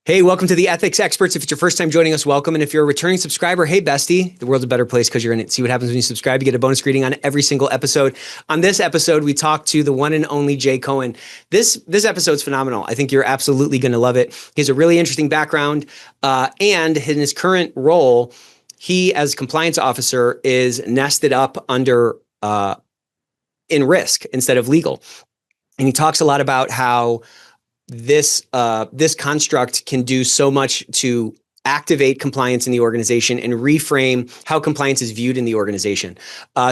Hey, welcome to the Ethics Experts. If it's your first time joining us, welcome. And if you're a returning subscriber, hey, bestie, the world's a better place because you're in it. See what happens when you subscribe. You get a bonus greeting on every single episode. On this episode, we talk to the one and only Jay Cohen. This episode's phenomenal. I think you're absolutely going to love it. He has a really interesting background, and in his current role, he, as compliance officer, is nested up under in risk instead of legal. And he talks a lot about how this construct can do so much to activate compliance in the organization and reframe how compliance is viewed in the organization.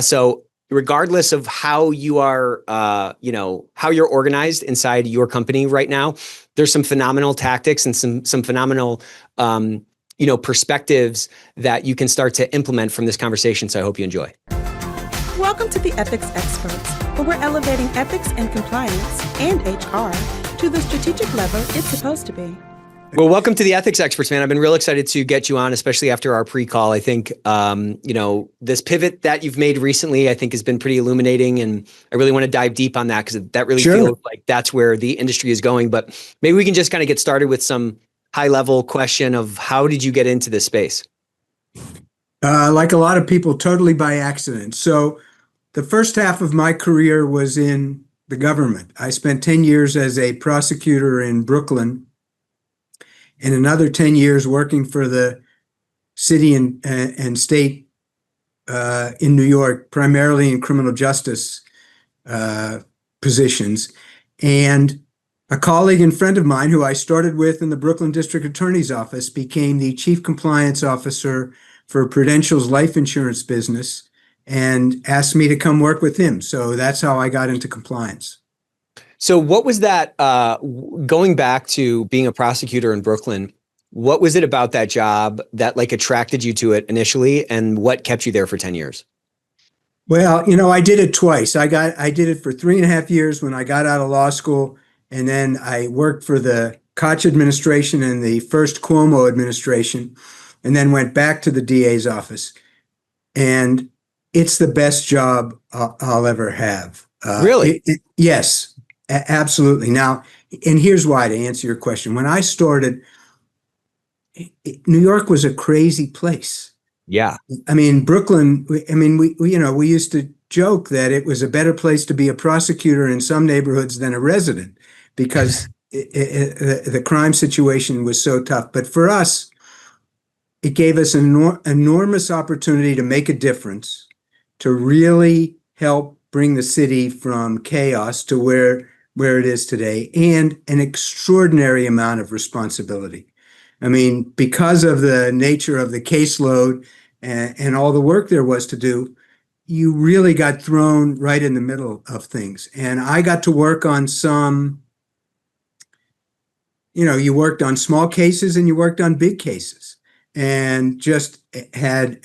So regardless of how you are, how you're organized inside your company right now, there's some phenomenal tactics and some phenomenal, perspectives that you can start to implement from this conversation. So I hope you enjoy. Welcome to the Ethics Experts, where we're elevating ethics and compliance and HR to the strategic level it's supposed to be. Well, welcome to the Ethics Experts, man. I've been real excited to get you on, especially after our pre-call. I think, this pivot that you've made recently, I think has been pretty illuminating. And I really want to dive deep on that because that really feels like that's where the industry is going. But maybe we can just kind of get started with some high level question of how did you get into this space? Like a lot of people, totally by accident. So the first half of my career was in the government. I spent 10 years as a prosecutor in Brooklyn and another 10 years working for the city and state in New York, primarily in criminal justice positions. And a colleague and friend of mine who I started with in the Brooklyn District Attorney's Office became the chief compliance officer for Prudential's life insurance business and asked me to come work with him. So that's how I got into compliance. So what was that, going back to being a prosecutor in Brooklyn, what was it about that job that attracted you to it initially, and what kept you there for 10 years? Well, I did it twice. I did it for 3.5 years when I got out of law school, and then I worked for the Koch administration and the first Cuomo administration, and then went back to the DA's office. And it's the best job I'll ever have. Really? Yes, absolutely. Now, and here's why, to answer your question. When I started, New York was a crazy place. Yeah. I mean, Brooklyn, we used to joke that it was a better place to be a prosecutor in some neighborhoods than a resident because the crime situation was so tough. But for us, it gave us an enormous opportunity to make a difference, to really help bring the city from chaos to where it is today, and an extraordinary amount of responsibility. I mean, because of the nature of the caseload and all the work there was to do, you really got thrown right in the middle of things. And I got to work on you worked on small cases and you worked on big cases, and just had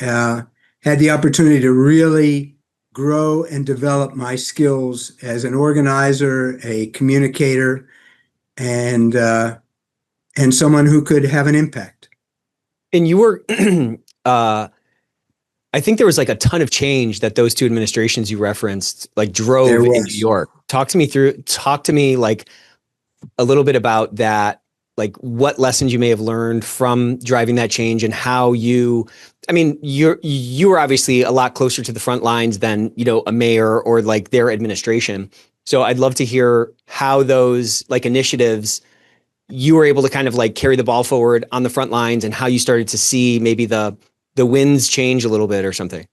the opportunity to really grow and develop my skills as an organizer, a communicator, and someone who could have an impact. And you were, I think there was a ton of change that those two administrations you referenced drove in New York. Talk to me a little bit about that, what lessons you may have learned from driving that change, and how you were obviously a lot closer to the front lines than, a mayor or their administration. So I'd love to hear how those initiatives, you were able to kind of carry the ball forward on the front lines, and how you started to see maybe the winds change a little bit or something.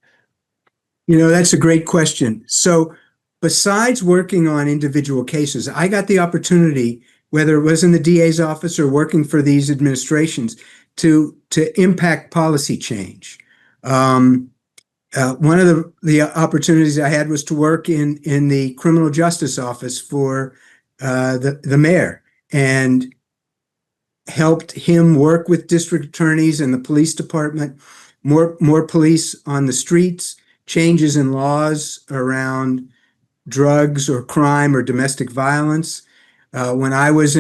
That's a great question. So besides working on individual cases, I got the opportunity, whether it was in the DA's office or working for these administrations, to impact policy change. One of the opportunities I had was to work in the criminal justice office for the mayor, and helped him work with district attorneys and the police department, more police on the streets, changes in laws around drugs or crime or domestic violence. When I was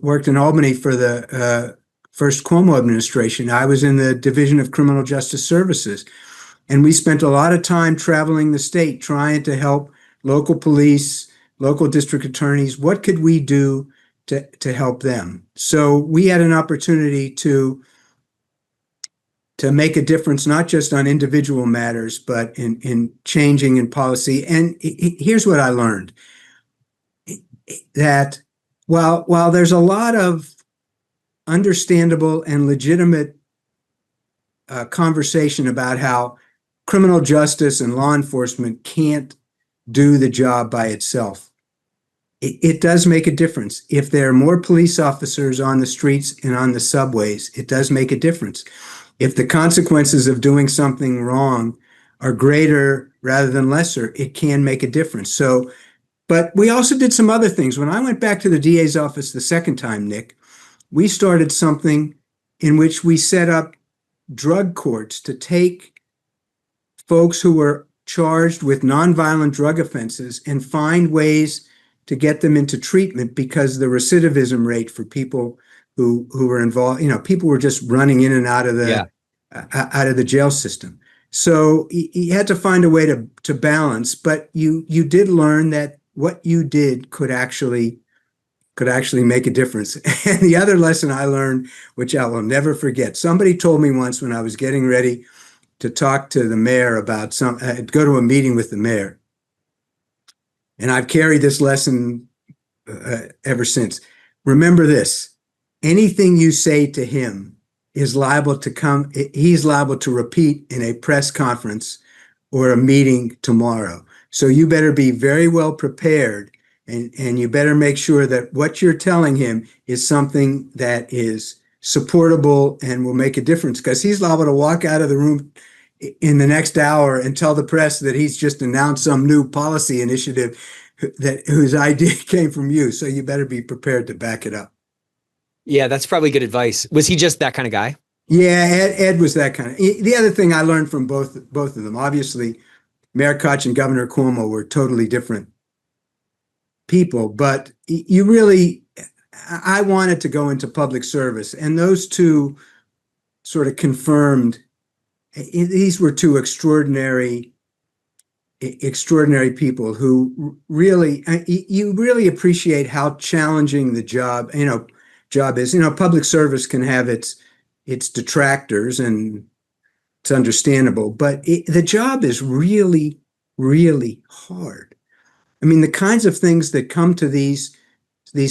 worked in Albany for the first Cuomo administration, I was in the Division of Criminal Justice Services. And we spent a lot of time traveling the state trying to help local police, local district attorneys. What could we do to help them. So we had an opportunity to make a difference, not just on individual matters, but in changing in policy. And here's what I learned, that while there's a lot of understandable and legitimate conversation about how criminal justice and law enforcement can't do the job by itself, it does make a difference. If there are more police officers on the streets and on the subways, it does make a difference. If the consequences of doing something wrong are greater rather than lesser, it can make a difference. So, but we also did some other things. When I went back to the DA's office the second time, Nick, we started something in which we set up drug courts to take folks who were charged with nonviolent drug offenses and find ways to get them into treatment, because the recidivism rate for people who were involved, people were just running in and out of the jail system. So you had to find a way to balance, but you did learn that what you did could actually make a difference. And the other lesson I learned, which I will never forget, somebody told me once when I was getting ready to talk to the mayor about go to a meeting with the mayor. And I've carried this lesson ever since. Remember this: anything you say to him is liable to he's liable to repeat in a press conference or a meeting tomorrow. So you better be very well prepared, and you better make sure that what you're telling him is something that is supportable and will make a difference, because he's liable to walk out of the room in the next hour and tell the press that he's just announced some new policy initiative whose idea came from you. So you better be prepared to back it up. Yeah, that's probably good advice. Was he just that kind of guy? Yeah, Ed was that kind of. The other thing I learned from both of them, obviously, Mayor Koch and Governor Cuomo were totally different people, but I wanted to go into public service, and those two sort of confirmed. These were two extraordinary people who really, you really appreciate how challenging the job is. Public service can have its detractors, and it's understandable, but the job is really, really hard. I mean, the kinds of things that come to these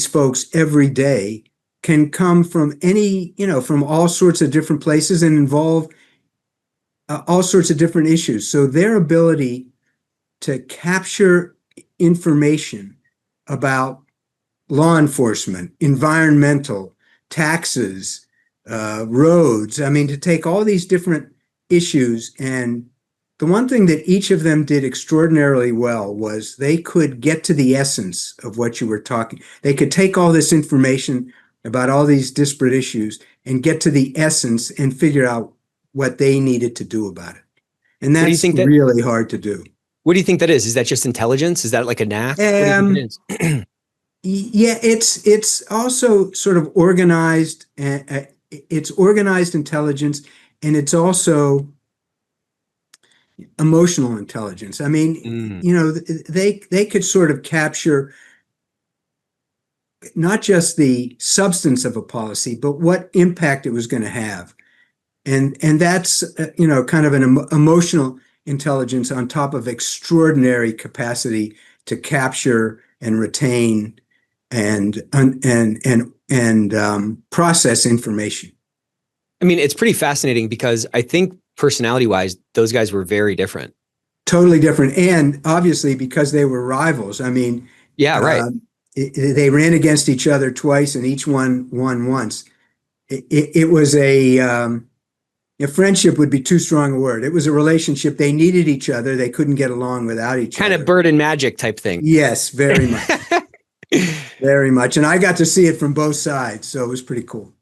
folks every day can come from from all sorts of different places and involve all sorts of different issues. So their ability to capture information about law enforcement, environmental, taxes, roads, to take all these different issues, and the one thing that each of them did extraordinarily well was they could get to the essence of what you were talking. They could take all this information about all these disparate issues and get to the essence and figure out what they needed to do about it. And that's really hard to do. What do you think that is? Is that just intelligence? Is that like a knack? What do you think it is? Yeah, it's also sort of organized. It's organized intelligence, and it's also emotional intelligence. They could sort of capture not just the substance of a policy, but what impact it was going to have. And that's, kind of an emotional intelligence on top of extraordinary capacity to capture and retain and process information. It's pretty fascinating, because I think personality-wise, those guys were very different. Totally different. And obviously, because they were rivals. Yeah, right. They ran against each other twice, and each one won once. It was a friendship would be too strong a word. It was a relationship. They needed each other. They couldn't get along without each other. Kind of bird and magic type thing. Yes, very much. Very much. And I got to see it from both sides, so it was pretty cool.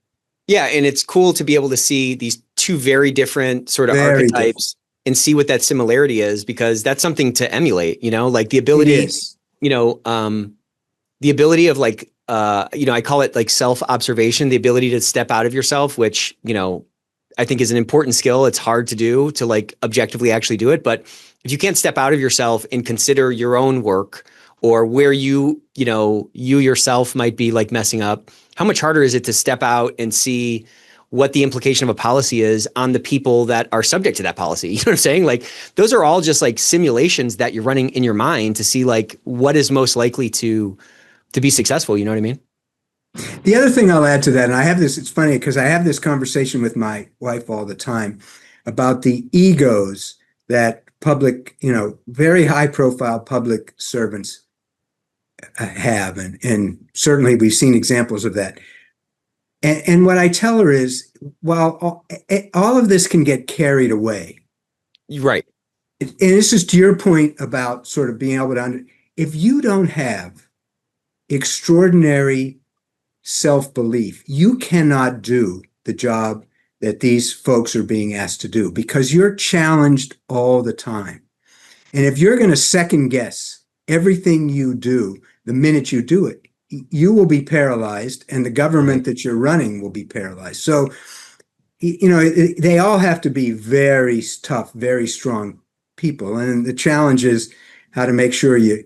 Yeah, and it's cool to be able to see these two very different sort of archetypes and see what that similarity is, because that's something to emulate, like the ability, the ability of I call it like self-observation, the ability to step out of yourself, which, I think is an important skill. It's hard to do, to objectively actually do it. But if you can't step out of yourself and consider your own work or where you yourself might be like messing up, how much harder is it to step out and see what the implication of a policy is on the people that are subject to that policy? You know what I'm saying? Like those are all just like simulations that you're running in your mind to see like what is most likely to be successful. You know what I mean? The other thing I'll add to that, and I have this, it's funny because I have this conversation with my wife all the time about the egos that public, very high profile public servants have. And certainly we've seen examples of that. And what I tell her is, while all of this can get carried away. Right. And this is to your point about sort of being able to, if you don't have extraordinary self-belief, you cannot do the job that these folks are being asked to do because you're challenged all the time. And if you're going to second guess everything you do the minute you do it, you will be paralyzed and the government that you're running will be paralyzed. So, they all have to be very tough, very strong people. And the challenge is how to make sure you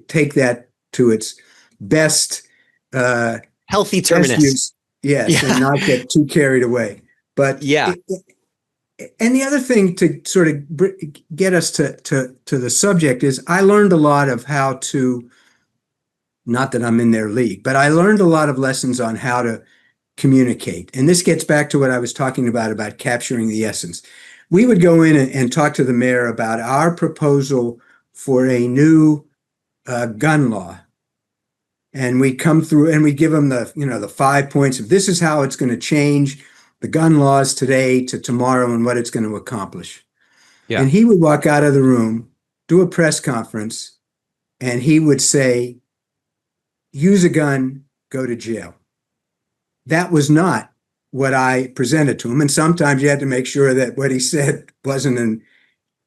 take that to its best healthy terminus. Yes, and not get too carried away. But yeah. And the other thing to sort of get us to the subject is I learned a lot of how to, not that I'm in their league, but I learned a lot of lessons on how to communicate. And this gets back to what I was talking about capturing the essence. We would go in and talk to the mayor about our proposal for a new gun law. And we come through and we give them the 5 points of this is how it's going to change the gun laws today to tomorrow and what it's going to accomplish. Yeah. And he would walk out of the room, do a press conference, and he would say, use a gun, go to jail. That was not what I presented to him. And sometimes you had to make sure that what he said wasn't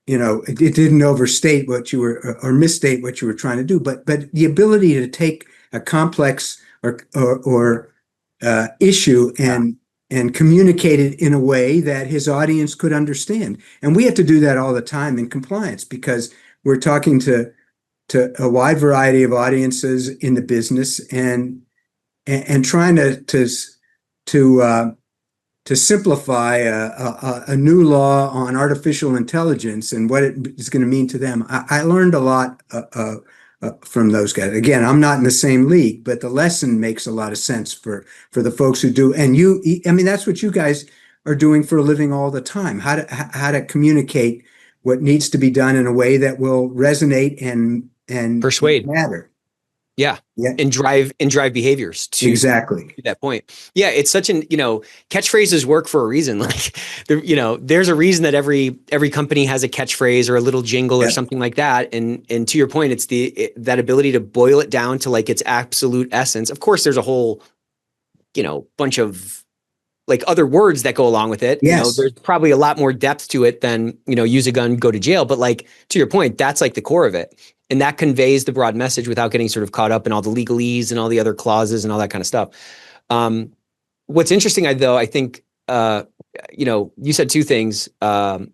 it didn't overstate what you were or misstate what you were trying to do. But the ability to take a complex or issue and communicate it in a way that his audience could understand. And we have to do that all the time in compliance because we're talking to a wide variety of audiences in the business and trying to simplify a new law on artificial intelligence and what it is going to mean to them. I learned a lot from those guys. Again, I'm not in the same league, but the lesson makes a lot of sense for the folks who do. And that's what you guys are doing for a living all the time. How to communicate what needs to be done in a way that will resonate and persuade, matter. Yeah. And drive behaviors to exactly that point. Yeah. It's such an, catchphrases work for a reason. Like, there's a reason that every company has a catchphrase or a little jingle or something like that. And to your point, it's that ability to boil it down to like its absolute essence. Of course, there's a whole, bunch of like other words that go along with it. Yes. There's probably a lot more depth to it than, use a gun, go to jail. But like, to your point, that's like the core of it. And that conveys the broad message without getting sort of caught up in all the legalese and all the other clauses and all that kind of stuff. What's interesting, I think, you said two things I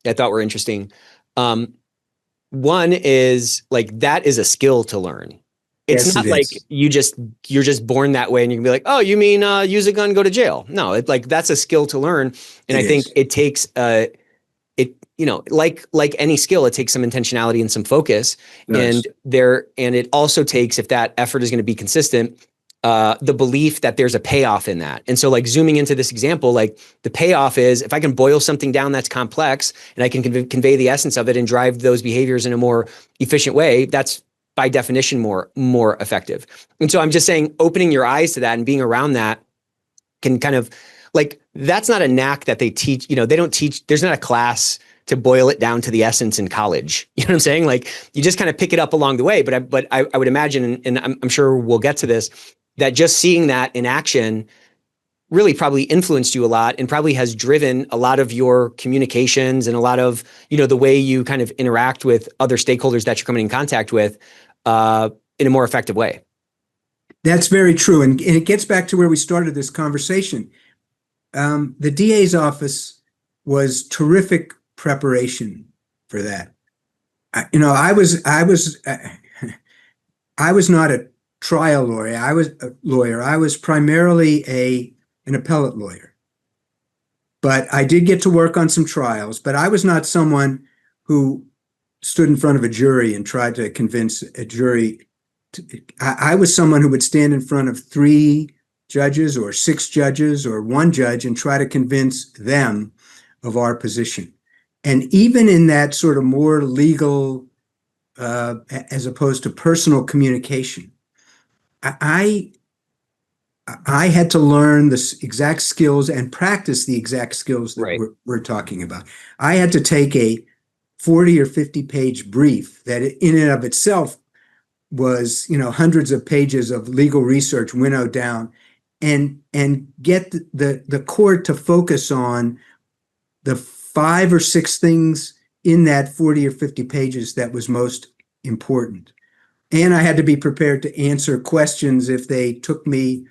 thought were interesting. One is like, that is a skill to learn. It's not like you're just born that way and you can be like, oh, you mean use a gun, go to jail. No, it's like, that's a skill to learn. And I think it takes like any skill, it takes some intentionality and some focus. Nice. And it also takes, if that effort is going to be consistent, the belief that there's a payoff in that. And so like zooming into this example, like the payoff is if I can boil something down that's complex and I can convey the essence of it and drive those behaviors in a more efficient way, that's by definition more effective. And so I'm just saying, opening your eyes to that and being around that can kind of like, that's not a knack that they teach, they don't teach, there's not a class to boil it down to the essence in college. You know what I'm saying? Like you just kind of pick it up along the way. But I would imagine, and I'm sure we'll get to this, that just seeing that in action really probably influenced you a lot and probably has driven a lot of your communications and a lot of, the way you kind of interact with other stakeholders that you're coming in contact with in a more effective way. That's very true. And it gets back to where we started this conversation. The DA's office was terrific preparation for that. I was I was not a trial lawyer. I was primarily an appellate lawyer. But I did get to work on some trials, but I was not someone who stood in front of a jury and tried to convince a jury. I was someone who would stand in front of 3 judges or 6 judges or 1 judge and try to convince them of our position. And even in that sort of more legal, as opposed to personal communication, I had to learn the exact skills and practice the exact skills that Right. we're talking about. I had to take a 40 or 50 page brief that in and of itself was, hundreds of pages of legal research winnowed down and get the court to focus on the 5 or 6 things in that 40 or 50 pages that was most important. And I had to be prepared to answer questions if they took me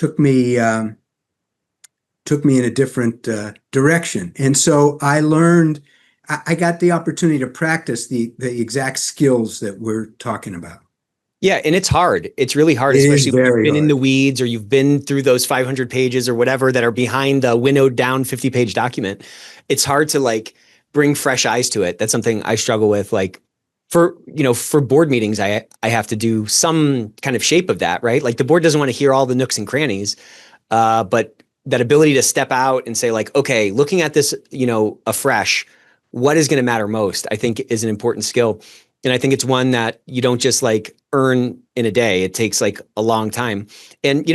in a different direction. And so I learned, I got the opportunity to practice the exact skills that we're talking about. Yeah, and it's hard. It's really hard, It is especially when you've very been in hard. the weeds or you've been through those 500 pages or whatever that are behind the winnowed down 50-page document. It's hard to like bring fresh eyes to it. That's something I struggle with. Like for board meetings, I have to do some kind of shape of that, right? Like the board doesn't want to hear all the nooks and crannies, but that ability to step out and say like, okay, looking at this, afresh, what is going to matter most, I think is an important skill. And I think it's one that you don't just like earn in a day. It takes like a long time. And,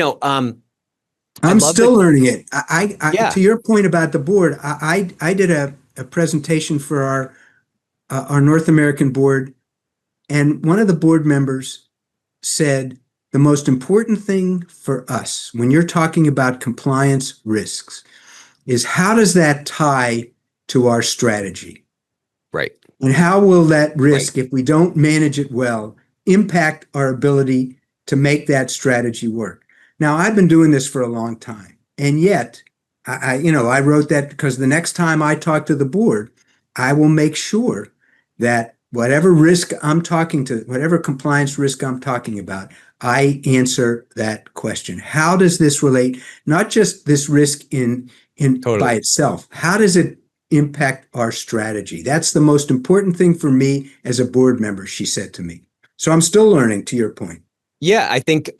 I'm still learning it. Yeah. To your point about the board, I did a presentation for our North American board, and one of the board members said, the most important thing for us when you're talking about compliance risks is how does that tie to our strategy? Right. And how will that risk, Right. if we don't manage it well, impact our ability to make that strategy work? Now, I've been doing this for a long time, and yet I wrote that because the next time I talk to the board, I will make sure that whatever compliance risk I'm talking about, I answer that question. How does this relate? Not just this risk in Totally. by itself. How does it impact our strategy? That's the most important thing for me as a board member, she said to me. So I'm still learning, to your point. Yeah, I think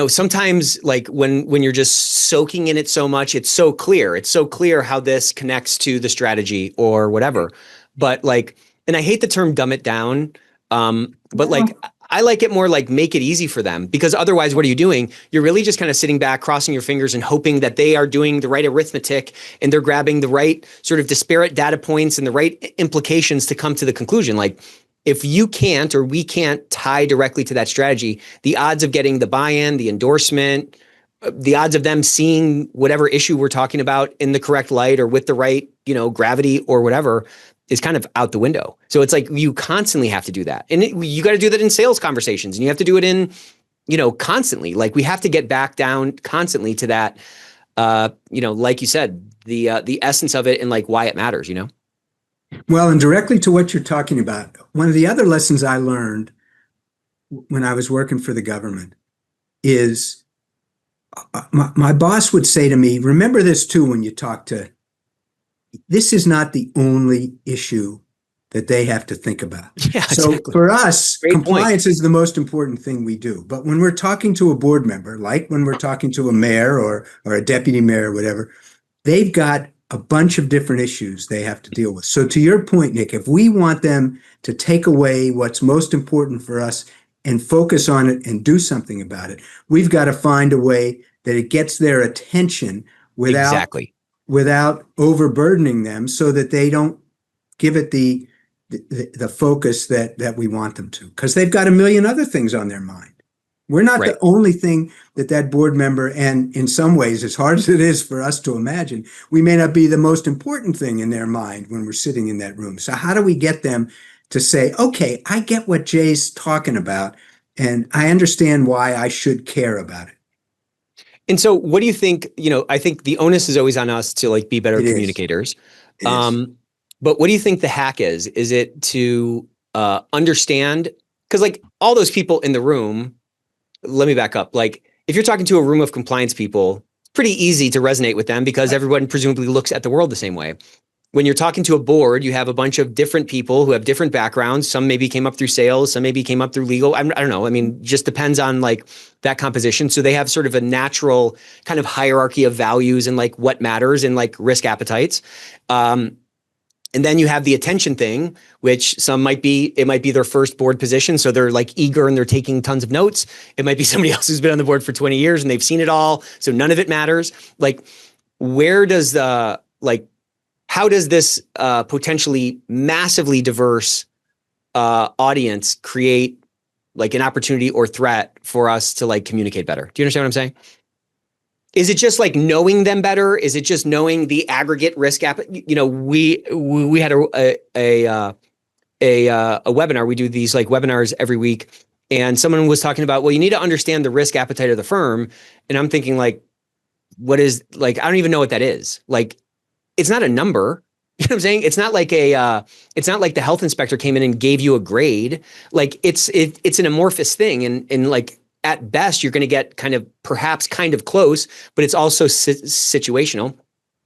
sometimes like when you're just soaking in it so much, it's so clear. It's so clear how this connects to the strategy or whatever. But like, and I hate the term dumb it down. But like I like it more like make it easy for them, because otherwise what are you doing? You're really just kind of sitting back, crossing your fingers and hoping that they are doing the right arithmetic and they're grabbing the right sort of disparate data points and the right implications to come to the conclusion. Like if you can't, or we can't tie directly to that strategy, the odds of getting the buy-in, the endorsement, the odds of them seeing whatever issue we're talking about in the correct light or with the right, gravity or whatever is kind of out the window. So it's like you constantly have to do that. And you got to do that in sales conversations, and you have to do it in, constantly. Like we have to get back down constantly to that, like you said, the essence of it and like why it matters, Well, and directly to what you're talking about, one of the other lessons I learned when I was working for the government is my boss would say to me, remember this too when you talk to, this is not the only issue that they have to think about. Yeah, so exactly. for us, Great compliance is the most important thing we do. But when we're talking to a board member, like when we're talking to a mayor or a deputy mayor or whatever, they've got a bunch of different issues they have to deal with. So to your point, Nick, if we want them to take away what's most important for us and focus on it and do something about it, we've got to find a way that it gets their attention without overburdening them, so that they don't give it the focus that we want them to, because they've got a million other things on their mind. We're not the only thing that board member, and in some ways, as hard as it is for us to imagine, we may not be the most important thing in their mind when we're sitting in that room. So how do we get them to say, okay, I get what Jay's talking about, and I understand why I should care about it? And so what do you think, I think the onus is always on us to like be better communicators. It is. But what do you think the hack is? Is it to understand because like all those people in the room, let me back up. Like if you're talking to a room of compliance people, it's pretty easy to resonate with them because everyone presumably looks at the world the same way. When you're talking to a board, you have a bunch of different people who have different backgrounds. Some maybe came up through sales, some maybe came up through legal. I don't know. I mean, just depends on like that composition. So they have sort of a natural kind of hierarchy of values and like what matters and like risk appetites. And then you have the attention thing, which it might be their first board position. So they're like eager and they're taking tons of notes. It might be somebody else who's been on the board for 20 years and they've seen it all. So none of it matters. Like, where does how does this potentially massively diverse audience create like an opportunity or threat for us to like communicate better? Do you understand what I'm saying? Is it just like knowing them better? Is it just knowing the aggregate risk You know, we had a webinar. We do these like webinars every week, and someone was talking about, well, you need to understand the risk appetite of the firm, and I'm thinking like, what is like? I don't even know what that is. Like, it's not a number. You know what I'm saying? It's not like it's not like the health inspector came in and gave you a grade. Like it's an amorphous thing, and like, at best, you're going to get perhaps kind of close, but it's also situational.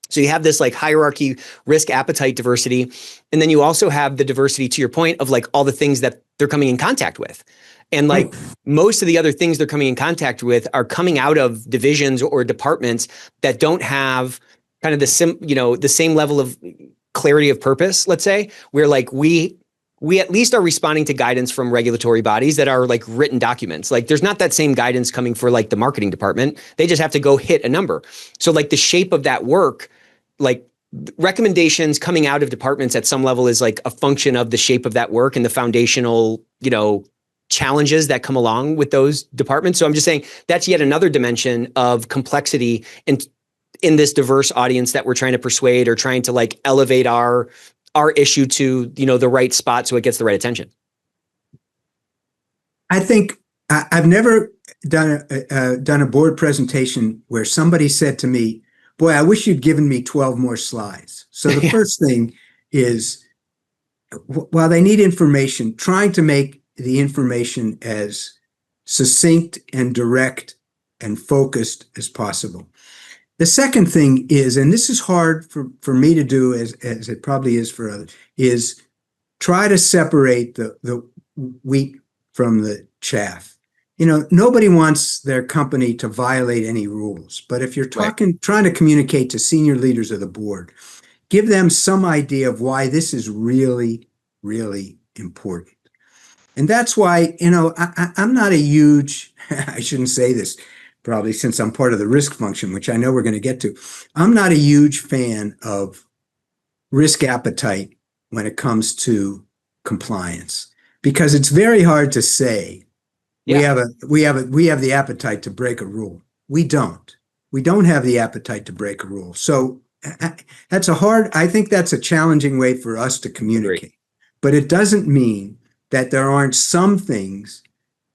So you have this like hierarchy, risk appetite diversity. And then you also have the diversity, to your point, of like all the things that they're coming in contact with. And like most of the other things they're coming in contact with are coming out of divisions or departments that don't have kind of the same level of clarity of purpose, let's say, where like we at least are responding to guidance from regulatory bodies that are like written documents. Like there's not that same guidance coming for like the marketing department. They just have to go hit a number. So like the shape of that work, like recommendations coming out of departments at some level is like a function of the shape of that work and the foundational, challenges that come along with those departments. So I'm just saying that's yet another dimension of complexity in this diverse audience that we're trying to persuade or trying to like elevate our issue to, the right spot so it gets the right attention. I think I've never done a board presentation where somebody said to me, boy, I wish you'd given me 12 more slides. So the first thing is, while they need information, trying to make the information as succinct and direct and focused as possible. The second thing is, and this is hard for me to do as it probably is for others, is try to separate the wheat from the chaff. Nobody wants their company to violate any rules, but if you're trying to communicate to senior leaders of the board, give them some idea of why this is really, really important. And that's why, I'm not a huge, I shouldn't say this, probably since I'm part of the risk function, which I know we're going to get to. I'm not a huge fan of risk appetite when it comes to compliance, because it's very hard to say we have the appetite to break a rule. We don't have the appetite to break a rule. So I think that's a challenging way for us to communicate, but it doesn't mean that there aren't some things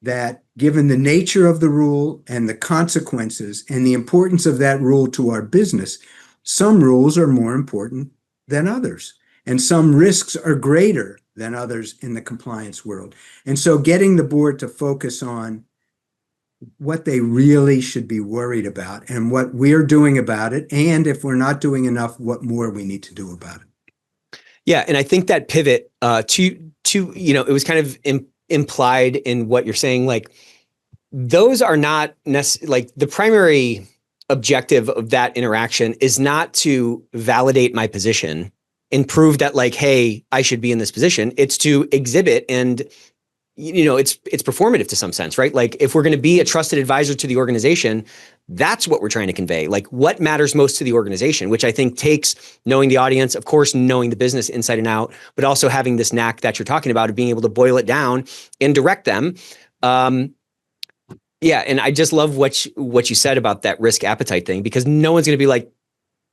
that, given the nature of the rule and the consequences and the importance of that rule to our business, some rules are more important than others, and some risks are greater than others in the compliance world. And so getting the board to focus on what they really should be worried about and what we're doing about it, and if we're not doing enough, what more we need to do about it. Yeah, and I think that pivot to it was kind of implied in what you're saying, like those are not necessarily like the primary objective of that interaction is not to validate my position and prove that like, hey, I should be in this position. It's to exhibit and, it's performative to some sense, right? Like if we're going to be a trusted advisor to the organization, that's what we're trying to convey. Like what matters most to the organization, which I think takes knowing the audience, of course, knowing the business inside and out, but also having this knack that you're talking about of being able to boil it down and direct them. Yeah. And I just love what you said about that risk appetite thing, because no one's going to be like,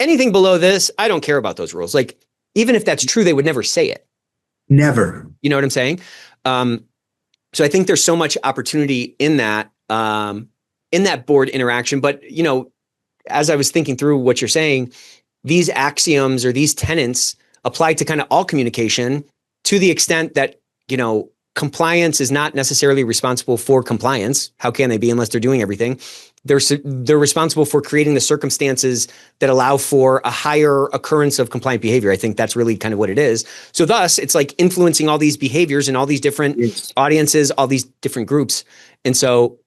anything below this, I don't care about those rules. Like, even if that's true, they would never say it. Never. You know what I'm saying? So I think there's so much opportunity in that board interaction. But, as I was thinking through what you're saying, these axioms or these tenets apply to kind of all communication to the extent that, compliance is not necessarily responsible for compliance. How can they be unless they're doing everything? They're responsible for creating the circumstances that allow for a higher occurrence of compliant behavior. I think that's really kind of what it is. So thus, it's like influencing all these behaviors and all these different audiences, all these different groups. And so,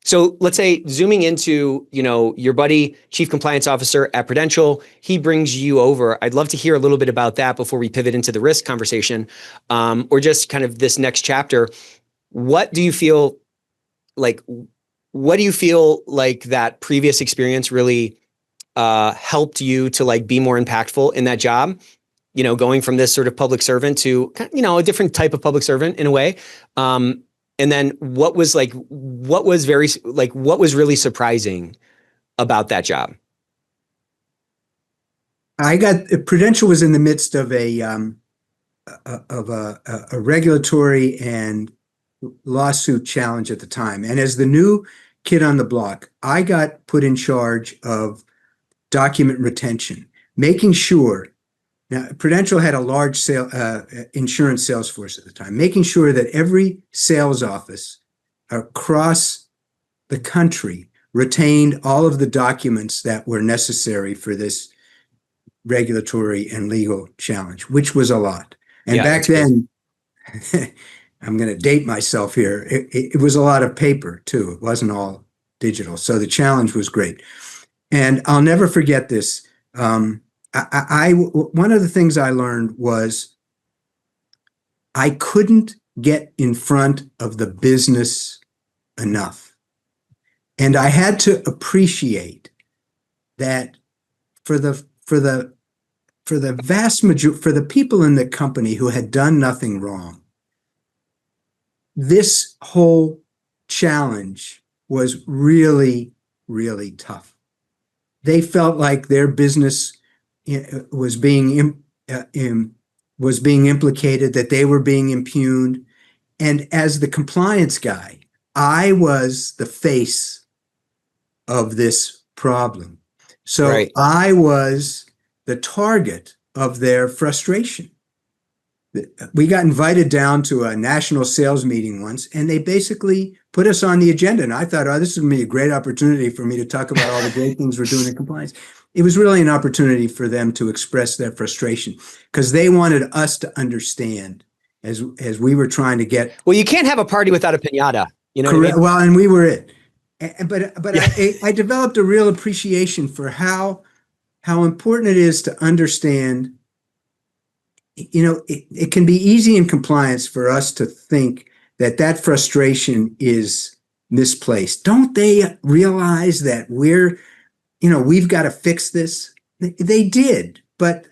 so let's say zooming into, your buddy, Chief Compliance Officer at Prudential, he brings you over. I'd love to hear a little bit about that before we pivot into the risk conversation, or just kind of this next chapter. What do you feel like that previous experience really helped you to like be more impactful in that job? Going from this sort of public servant to, a different type of public servant in a way. And then what was really surprising about that job? Prudential was in the midst of a regulatory and lawsuit challenge at the time. And as the new kid on the block, I got put in charge of document retention, making sure. Now, Prudential had a large insurance sales force at the time, making sure that every sales office across the country retained all of the documents that were necessary for this regulatory and legal challenge, which was a lot. And back then, I'm going to date myself here, it was a lot of paper too. It wasn't all digital. So the challenge was great. And I'll never forget this. One of the things I learned was I couldn't get in front of the business enough. And I had to appreciate that for the vast majority, for the people in the company who had done nothing wrong, this whole challenge was really, really tough. They felt like their business was being implicated, that they were being impugned. And as the compliance guy, I was the face of this problem. So right. I was the target of their frustration. We got invited down to a national sales meeting once, and they basically put us on the agenda. And I thought, this is going to be a great opportunity for me to talk about all the great things we're doing in compliance. It was really an opportunity for them to express their frustration because they wanted us to understand as we were trying to get. Well, you can't have a party without a piñata. You know correct. What I mean? Well, and we were it. But yeah. I developed a real appreciation for how important it is to understand. It can be easy in compliance for us to think that frustration is misplaced. Don't they realize that we've got to fix this? They did, but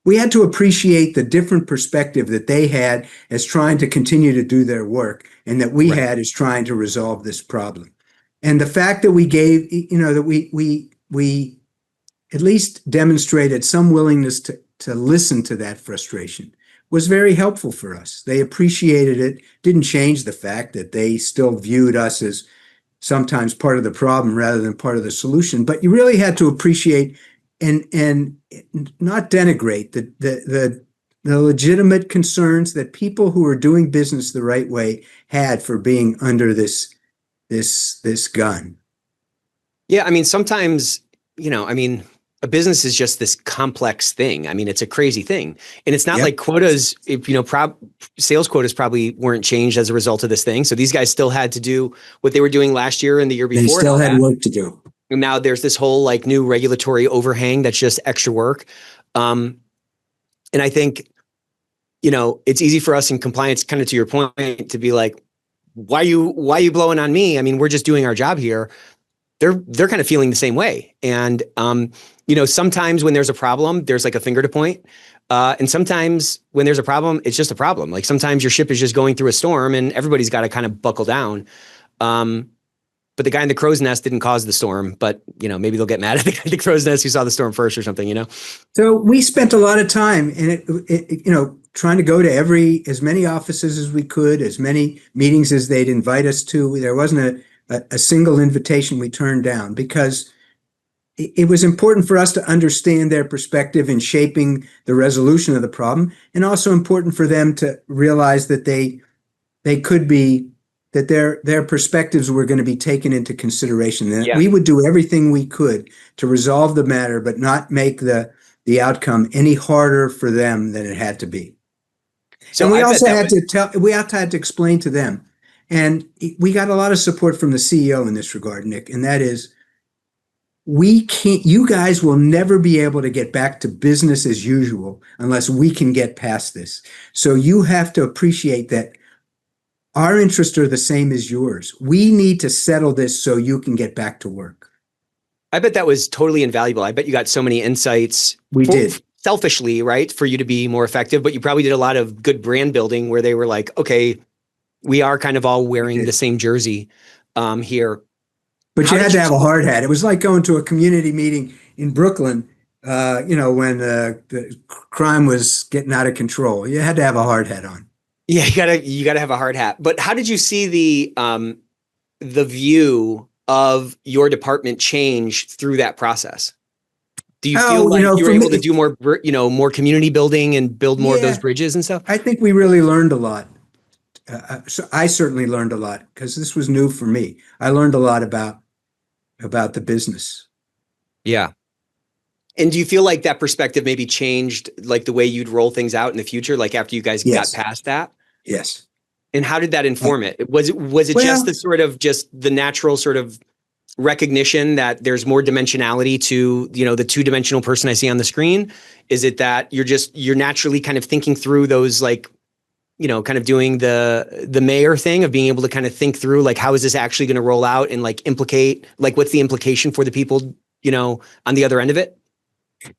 we had to appreciate the different perspective that they had as trying to continue to do their work and that we had as trying to resolve this problem. And the fact that we gave, that we at least demonstrated some willingness to listen to that frustration was very helpful for us. They appreciated it, didn't change the fact that they still viewed us as sometimes part of the problem rather than part of the solution. But you really had to appreciate and not denigrate the legitimate concerns that people who are doing business the right way had for being under this gun. Yeah, I mean, sometimes, a business is just this complex thing. I mean, it's a crazy thing. And it's not like quotas, sales quotas probably weren't changed as a result of this thing. So these guys still had to do what they were doing last year and the year before. They still had work to do. And now there's this whole new regulatory overhang that's just extra work. And I think, it's easy for us in compliance, kind of to your point, to be like, why are you blowing on me? I mean, we're just doing our job here. They're kind of feeling the same way. And, sometimes when there's a problem, there's like a finger to point. And sometimes when there's a problem, it's just a problem. Like sometimes your ship is just going through a storm and everybody's got to kind of buckle down. But the guy in the crow's nest didn't cause the storm, but maybe they'll get mad at the guy in the crow's nest who saw the storm first or something, So we spent a lot of time in trying to go to as many offices as we could, as many meetings as they'd invite us to. There wasn't a single invitation we turned down because it was important for us to understand their perspective in shaping the resolution of the problem, and also important for them to realize that they they could be, that their perspectives were going to be taken into consideration. That Yeah. we would do everything we could to resolve the matter, but not make the outcome any harder for them than it had to be. So And we I bet also that had to explain to them, and we got a lot of support from the CEO in this regard, Nick, and that is, you guys will never be able to get back to business as usual unless we can get past this. So you have to appreciate that our interests are the same as yours. We need to settle this so you can get back to work. I bet that was totally invaluable. I bet you got so many insights. We did. Selfishly, right, for you to be more effective, but you probably did a lot of good brand building where they were like, okay, we are kind of all wearing the same jersey here. But you had to have a hard hat. It was like going to a community meeting in Brooklyn, when the crime was getting out of control. You had to have a hard hat on. Yeah, you gotta have a hard hat. But how did you see the view of your department change through that process? Do you feel like you were able to do more community building and build more of those bridges and stuff? I think we really learned a lot. So I certainly learned a lot because this was new for me. I learned a lot about the business. Yeah. And do you feel like that perspective maybe changed like the way you'd roll things out in the future, like after you guys got past that? Yes. And how did that inform it? Was it just the sort of just the natural sort of recognition that there's more dimensionality to, the two-dimensional person I see on the screen? Is it that you're naturally kind of thinking through those, like, kind of doing the mayor thing of being able to kind of think through, like, how is this actually going to roll out and like implicate, like, what's the implication for the people, on the other end of it?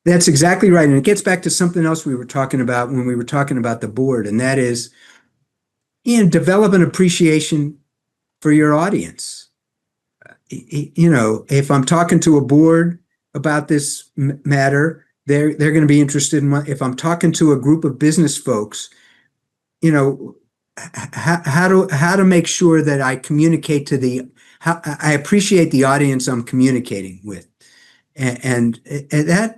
That's exactly right. And it gets back to something else we were talking about when we were talking about the board. And that is, develop an appreciation for your audience. If I'm talking to a board about this matter, they're going to be interested in if I'm talking to a group of business folks, how to make sure that I communicate how I appreciate the audience I'm communicating with. And that,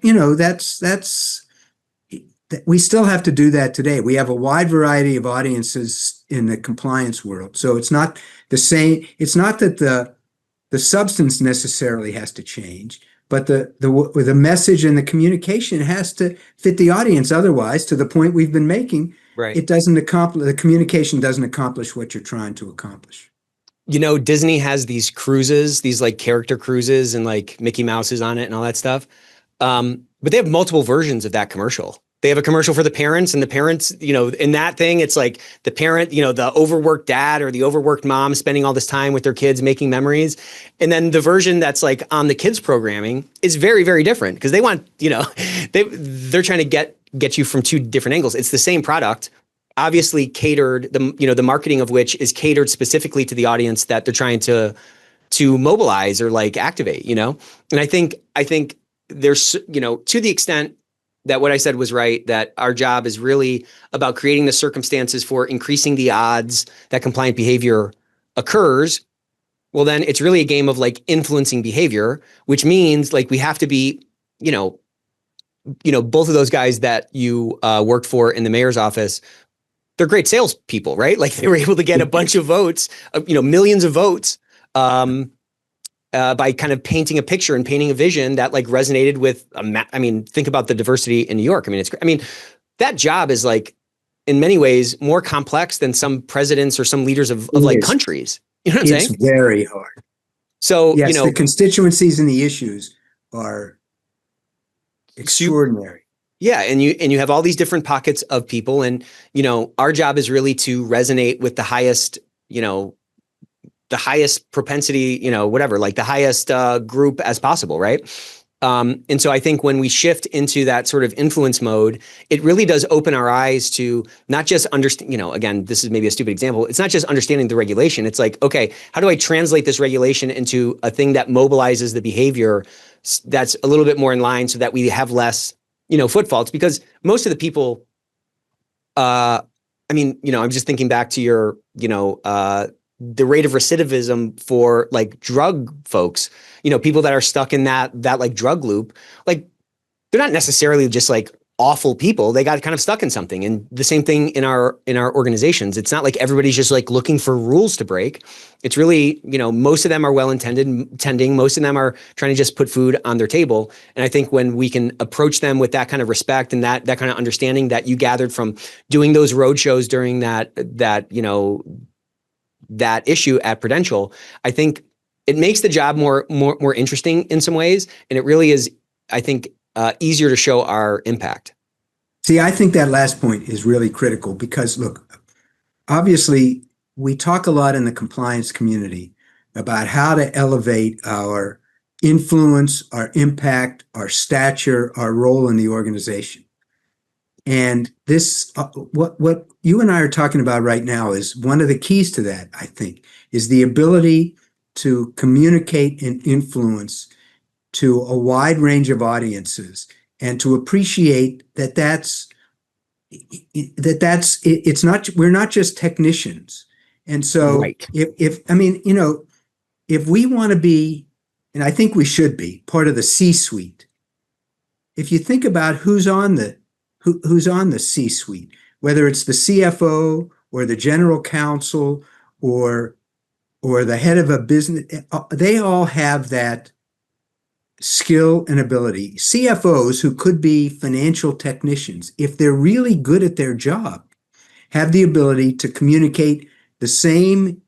we still have to do that today. We have a wide variety of audiences in the compliance world. So it's not the same. It's not that the substance necessarily has to change, but the message and the communication has to fit the audience. Otherwise, to the point we've been making, right, the communication doesn't accomplish what you're trying to accomplish. Disney has these cruises, these like character cruises, and like Mickey Mouse is on it and all that stuff. But they have multiple versions of that commercial. They have a commercial for the parents, and the parents, in that thing, it's like the parent, the overworked dad or the overworked mom spending all this time with their kids making memories. And then the version that's like on the kids programming is very, very different because they want, they're trying to get you from two different angles. It's the same product, obviously catered, the marketing of which is catered specifically to the audience that they're trying to mobilize or like activate, And I think there's, to the extent that what I said was right, that our job is really about creating the circumstances for increasing the odds that compliant behavior occurs. Well, then it's really a game of like influencing behavior, which means like we have to be, both of those guys that you worked for in the mayor's office, they're great salespeople, right? Like they were able to get a bunch of votes, millions of votes, by kind of painting a picture and painting a vision that like resonated with, think about the diversity in New York. That job is like in many ways more complex than some presidents or some leaders of like countries. You know what I'm saying? It's very hard. So, yes, the constituencies and the issues are extraordinary. Yeah. And you have all these different pockets of people, and, our job is really to resonate with the highest, the highest propensity, whatever, like the highest group as possible. Right. And so I think when we shift into that sort of influence mode, it really does open our eyes to not just understand, again, this is maybe a stupid example. It's not just understanding the regulation. It's like, okay, how do I translate this regulation into a thing that mobilizes the behavior that's a little bit more in line so that we have less, foot faults? Because most of the people, I'm just thinking back to your, the rate of recidivism for like drug folks, people that are stuck in that like drug loop, like they're not necessarily just like awful people. They got kind of stuck in something. And the same thing in our organizations. It's not like everybody's just like looking for rules to break. It's really, most of them are well-intending. Most of them are trying to just put food on their table. And I think when we can approach them with that kind of respect and that kind of understanding that you gathered from doing those road shows during that issue at Prudential, I think it makes the job more interesting in some ways. And it really is, I think, easier to show our impact. See, I think that last point is really critical because, look, obviously, we talk a lot in the compliance community about how to elevate our influence, our impact, our stature, our role in the organization. And this, what you and I are talking about right now is one of the keys to that, I think, is the ability to communicate and influence to a wide range of audiences and to appreciate that it's not, we're not just technicians. And so right. if we want to be, and I think we should be part of the C-suite, if you think about who's on the C-suite, whether it's the CFO or the general counsel or the head of a business, they all have that skill and ability. CFOs, who could be financial technicians, if they're really good at their job, have the ability to communicate the same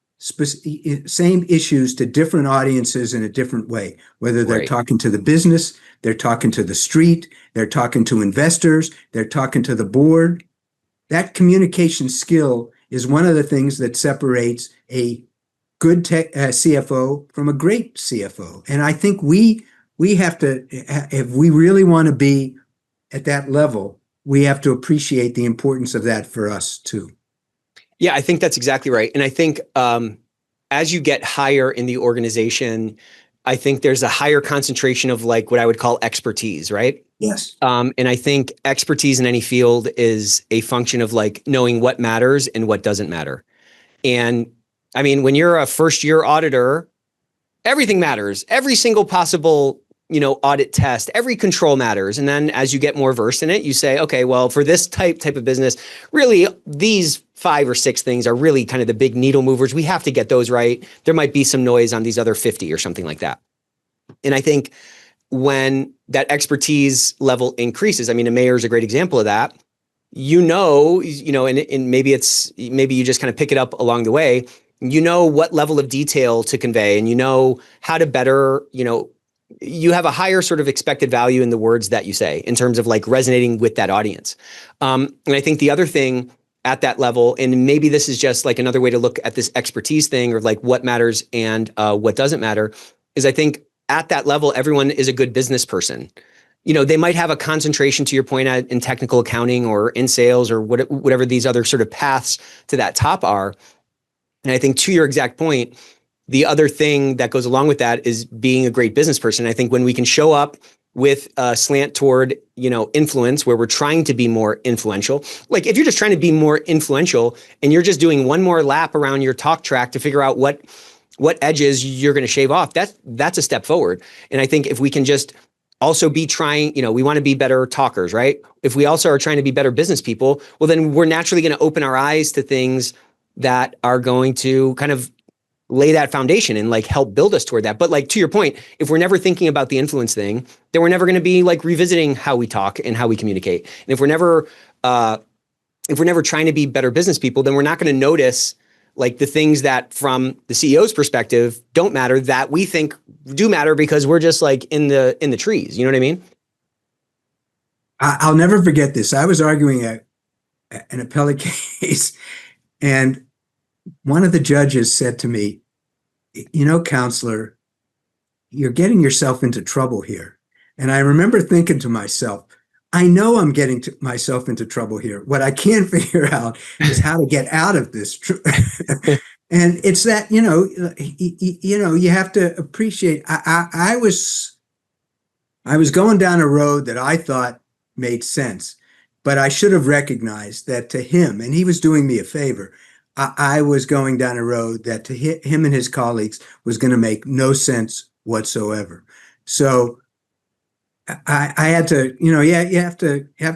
issues to different audiences in a different way, whether they're talking to the business, they're talking to the street, they're talking to investors, they're talking to the board. That communication skill is one of the things that separates a good CFO from a great CFO. And I think we have to, if we really want to be at that level, we have to appreciate the importance of that for us too. Yeah, I think that's exactly right. And I think as you get higher in the organization, I think there's a higher concentration of like what I would call expertise, right? Yes. And I think expertise in any field is a function of like knowing what matters and what doesn't matter. And I mean, when you're a first year auditor, everything matters. Every single possible audit test, every control matters. And then as you get more versed in it, you say, okay, well, for this type of business, really these 5 or 6 things are really kind of the big needle movers. We have to get those right. There might be some noise on these other 50 or something like that. And I think when that expertise level increases, I mean, a mayor is a great example of that. And maybe you just kind of pick it up along the way. What level of detail to convey, and how to better, you have a higher sort of expected value in the words that you say in terms of like resonating with that audience. And I think the other thing at that level, and maybe this is just like another way to look at this expertise thing or like what matters and what doesn't matter, is I think at that level, everyone is a good business person. They might have a concentration, to your point, in technical accounting or in sales or whatever these other sort of paths to that top are. And I think to your exact point, the other thing that goes along with that is being a great business person. I think when we can show up with a slant toward, influence, where we're trying to be more influential, like if you're just trying to be more influential and you're just doing one more lap around your talk track to figure out what edges you're going to shave off, that's a step forward. And I think if we can just also be trying, we want to be better talkers, right? If we also are trying to be better business people, well, then we're naturally going to open our eyes to things that are going to kind of lay that foundation and like help build us toward that. But like to your point, if we're never thinking about the influence thing, then we're never going to be like revisiting how we talk and how we communicate. And if we're never trying to be better business people, then we're not going to notice like the things that from the CEO's perspective don't matter that we think do matter because we're just like in the trees. You know what I mean? I'll never forget this. I was arguing an appellate case, and one of the judges said to me, counselor, you're getting yourself into trouble here. And I remember thinking to myself, I know I'm getting myself into trouble here. What I can't figure out is how to get out of this. And it's that, you have to appreciate, I was going down a road that I thought made sense, but I should have recognized that to him, and he was doing me a favor, I was going down a road that to him and his colleagues was going to make no sense whatsoever. So I had to, you have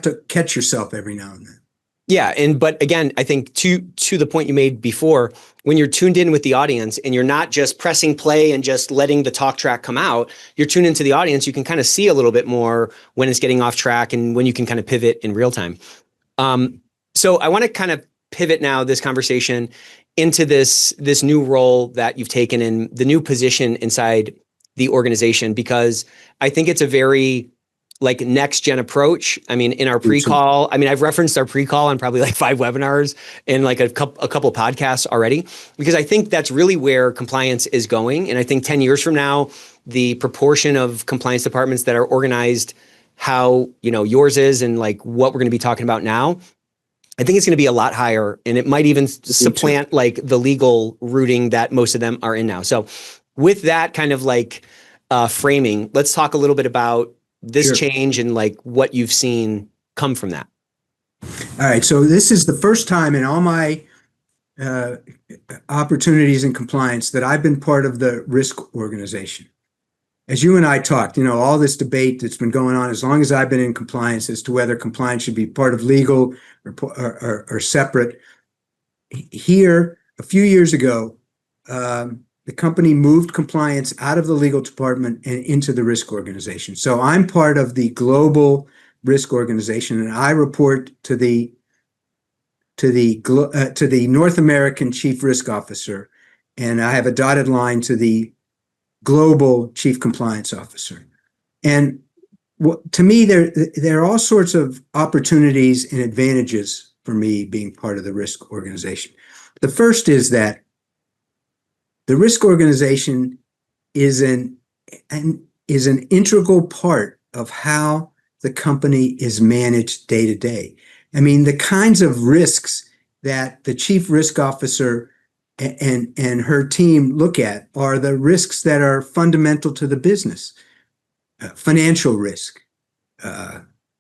to catch yourself every now and then. Yeah, but again, I think to the point you made before, when you're tuned in with the audience and you're not just pressing play and just letting the talk track come out, you're tuned into the audience. You can kind of see a little bit more when it's getting off track and when you can kind of pivot in real time. So I want to kind of pivot now this conversation into this new role that you've taken in the new position inside the organization, because I think it's a very like next gen approach. I mean, in our pre-call, I mean, I've referenced our pre-call on probably like 5 webinars and like a couple podcasts already, because I think that's really where compliance is going. And I think 10 years from now, the proportion of compliance departments that are organized how, yours is and like what we're going to be talking about now, I think it's going to be a lot higher, and it might even supplant like the legal routing that most of them are in now. So with that kind of like framing, let's talk a little bit about this change and like what you've seen come from that. All right. So this is the first time in all my opportunities in compliance that I've been part of the risk organization. As you and I talked, all this debate that's been going on as long as I've been in compliance as to whether compliance should be part of legal or separate. Here, a few years ago, the company moved compliance out of the legal department and into the risk organization. So I'm part of the global risk organization, and I report to the North American chief risk officer, and I have a dotted line to the global chief compliance officer. And to me, there are all sorts of opportunities and advantages for me being part of the risk organization. The first is that the risk organization is an integral part of how the company is managed day to day. I mean, the kinds of risks that the chief risk officer and her team look at are the risks that are fundamental to the business: financial risk,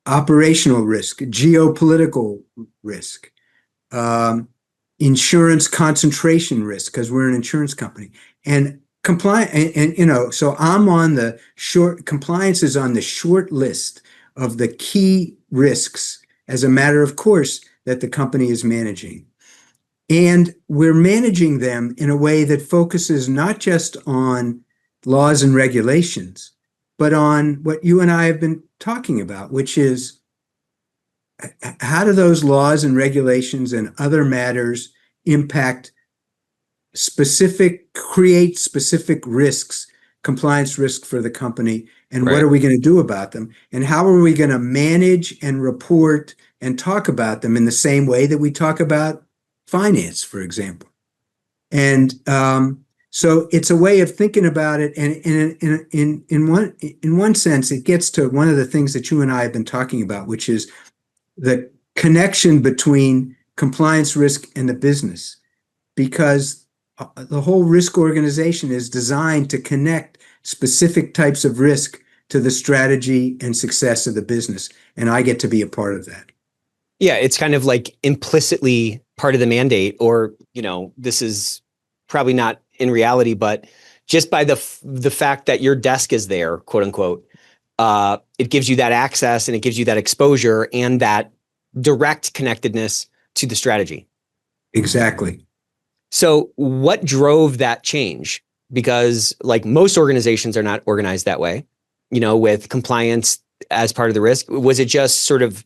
operational risk, geopolitical risk, insurance concentration risk, because we're an insurance company, and compliance. And so I'm on the compliance is on the short list of the key risks as a matter of course that the company is managing. And we're managing them in a way that focuses not just on laws and regulations, but on what you and I have been talking about, which is how do those laws and regulations and other matters create specific risks, compliance risks for the company, and what are we going to do about them? And how are we going to manage and report and talk about them in the same way that we talk about finance, for example? And so it's a way of thinking about it. And in one sense, it gets to one of the things that you and I have been talking about, which is the connection between compliance risk and the business, because the whole risk organization is designed to connect specific types of risk to the strategy and success of the business. And I get to be a part of that. Yeah, it's kind of like implicitly part of the mandate, or, this is probably not in reality, but just by the fact that your desk is there, quote unquote, it gives you that access and it gives you that exposure and that direct connectedness to the strategy. Exactly. So what drove that change? Because like most organizations are not organized that way, with compliance as part of the risk. Was it just sort of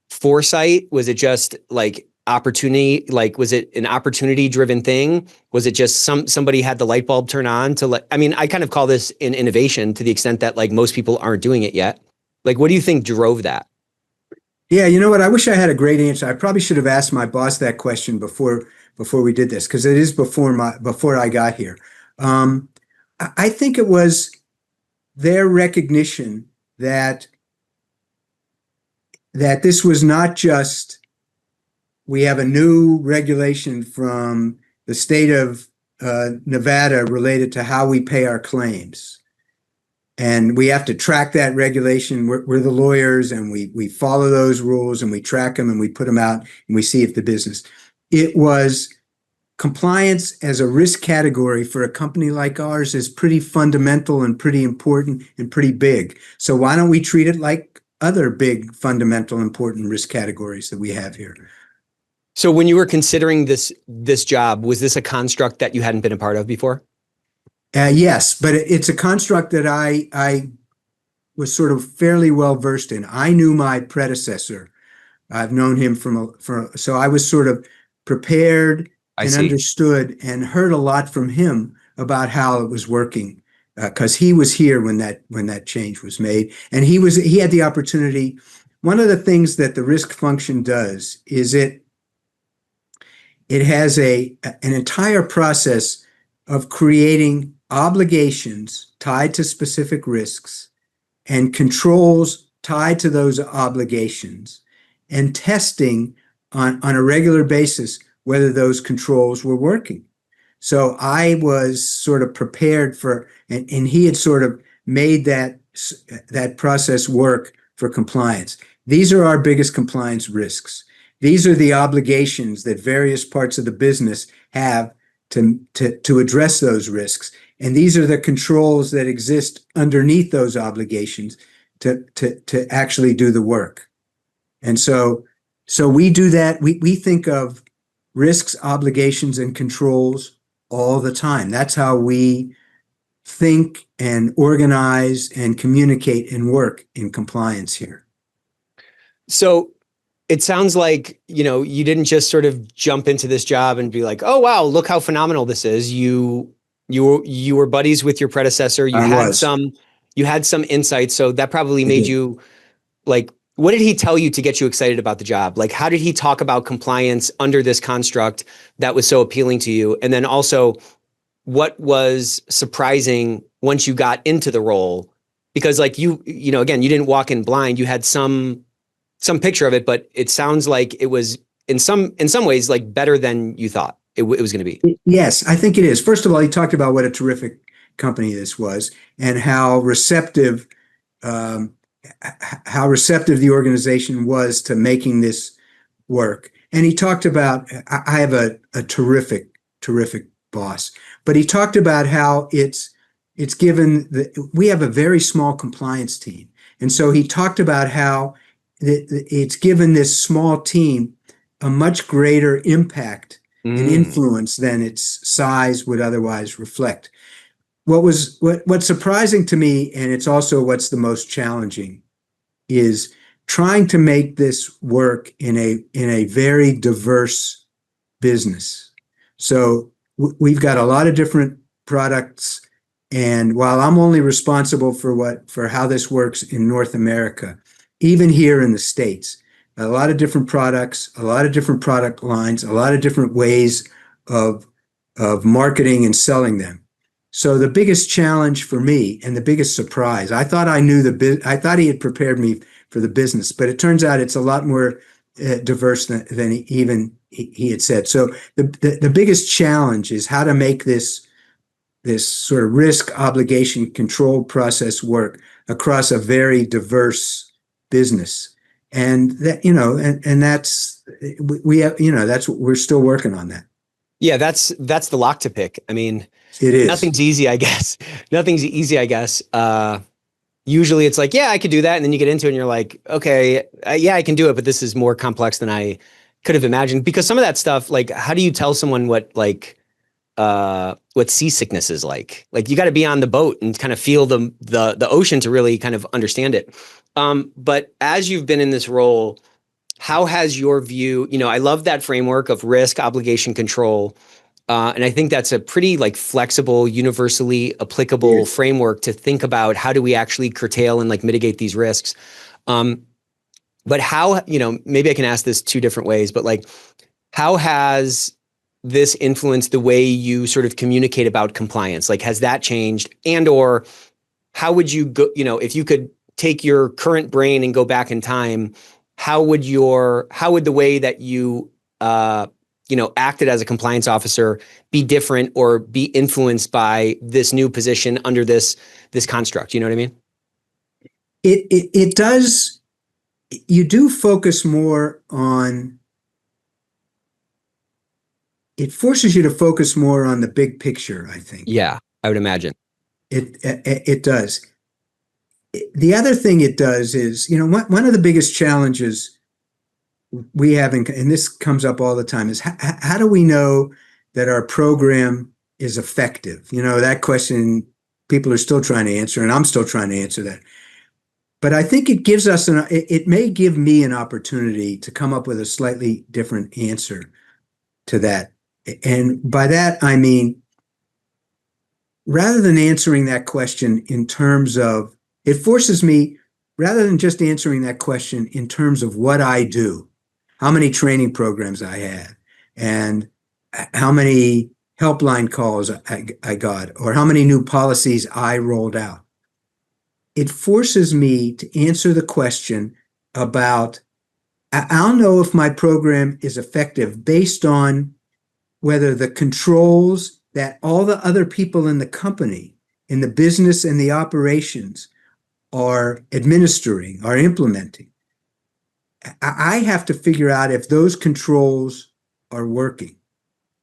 foresight? Was it just like opportunity? Like, was it an opportunity driven thing? Was it just somebody had the light bulb turn on to I kind of call this an innovation to the extent that like most people aren't doing it yet. Like, what do you think drove that? Yeah, you know what? I wish I had a great answer. I probably should have asked my boss that question before we did this, because it is before I got here. I think it was their recognition that this was not just, we have a new regulation from the state of Nevada related to how we pay our claims, and we have to track that regulation. We're the lawyers, and we follow those rules, and we track them, and we put them out, and we see if the business. It was compliance as a risk category for a company like ours is pretty fundamental and pretty important and pretty big. So why don't we treat it like other big, fundamental, important risk categories that we have here? So when you were considering this job, was this a construct that you hadn't been a part of before? Yes, but it's a construct that I was sort of fairly well versed in. I knew my predecessor. I've known him so I was sort of prepared and understood and heard a lot from him about how it was working, because he was here when that change was made, and he had the opportunity. One of the things that the risk function does is it has an entire process of creating obligations tied to specific risks and controls tied to those obligations, and testing on a regular basis whether those controls were working. So I was sort of prepared for, and he had sort of made that process work for compliance. These are our biggest compliance risks. These are the obligations that various parts of the business have to address those risks. And these are the controls that exist underneath those obligations to actually do the work. And so we do that. We think of risks, obligations, and controls all the time. That's how we think and organize and communicate and work in compliance here. So it sounds like, you didn't just sort of jump into this job and be like, oh, wow, look how phenomenal this is. You were buddies with your predecessor. You had some insights. So that probably made you like, what did he tell you to get you excited about the job? Like, how did he talk about compliance under this construct that was so appealing to you? And then also, what was surprising once you got into the role? Because like again, you didn't walk in blind. You had some picture of it, but it sounds like it was in some ways like better than you thought it was going to be. Yes, I think it is. First of all, he talked about what a terrific company this was and how receptive the organization was to making this work. And he talked about, I have a terrific boss, but he talked about how it's given we have a very small compliance team. And so he talked about how it's given this small team a much greater impact and influence than its size would otherwise reflect. What's surprising to me, and it's also what's the most challenging, is trying to make this work in a very diverse business. So we've got a lot of different products, and while I'm only responsible for how this works in North America, even here in the States, a lot of different products, a lot of different product lines, a lot of different ways of marketing and selling them. So the biggest challenge for me and the biggest surprise, I thought I thought he had prepared me for the business, but it turns out it's a lot more diverse than he had said. So the biggest challenge is how to make this sort of risk, obligation, control process work across a very diverse business. And that, and that's, we have, that's what we're still working on that. Yeah, that's the lock to pick. I mean, it is. Nothing's easy, I guess. Usually it's like, yeah, I could do that. And then you get into it and you're like, okay, yeah, I can do it. But this is more complex than I could have imagined, because some of that stuff, like, how do you tell someone what seasickness is like? Like, you got to be on the boat and kind of feel the ocean to really kind of understand it. But as you've been in this role, how has your view, I love that framework of risk, obligation, control. And I think that's a pretty flexible, universally applicable framework to think about how do we actually curtail and mitigate these risks. But how, maybe I can ask this two different ways, but how has this influenced the way you sort of communicate about compliance? Has that changed? And or how would you go, if you could take your current brain and go back in time, how would the way that you, acted as a compliance officer be different or be influenced by this new position under this construct? You know what I mean? It does. You do focus more on it forces you to focus more on the big picture, I think. Yeah, I would imagine. It does. The other thing it does is, one of the biggest challenges we have, and this comes up all the time, is how do we know that our program is effective? That question people are still trying to answer, and I'm still trying to answer that. But I think it may give me an opportunity to come up with a slightly different answer to that. And by that, I mean, rather than answering that question in terms of, it forces me, rather than just answering that question in terms of what I do, how many training programs I had, and how many helpline calls I got, or how many new policies I rolled out. It forces me to answer the question about, I'll know if my program is effective based on whether the controls that all the other people in the company, in the business and the operations, are administering, are implementing. I have to figure out if those controls are working.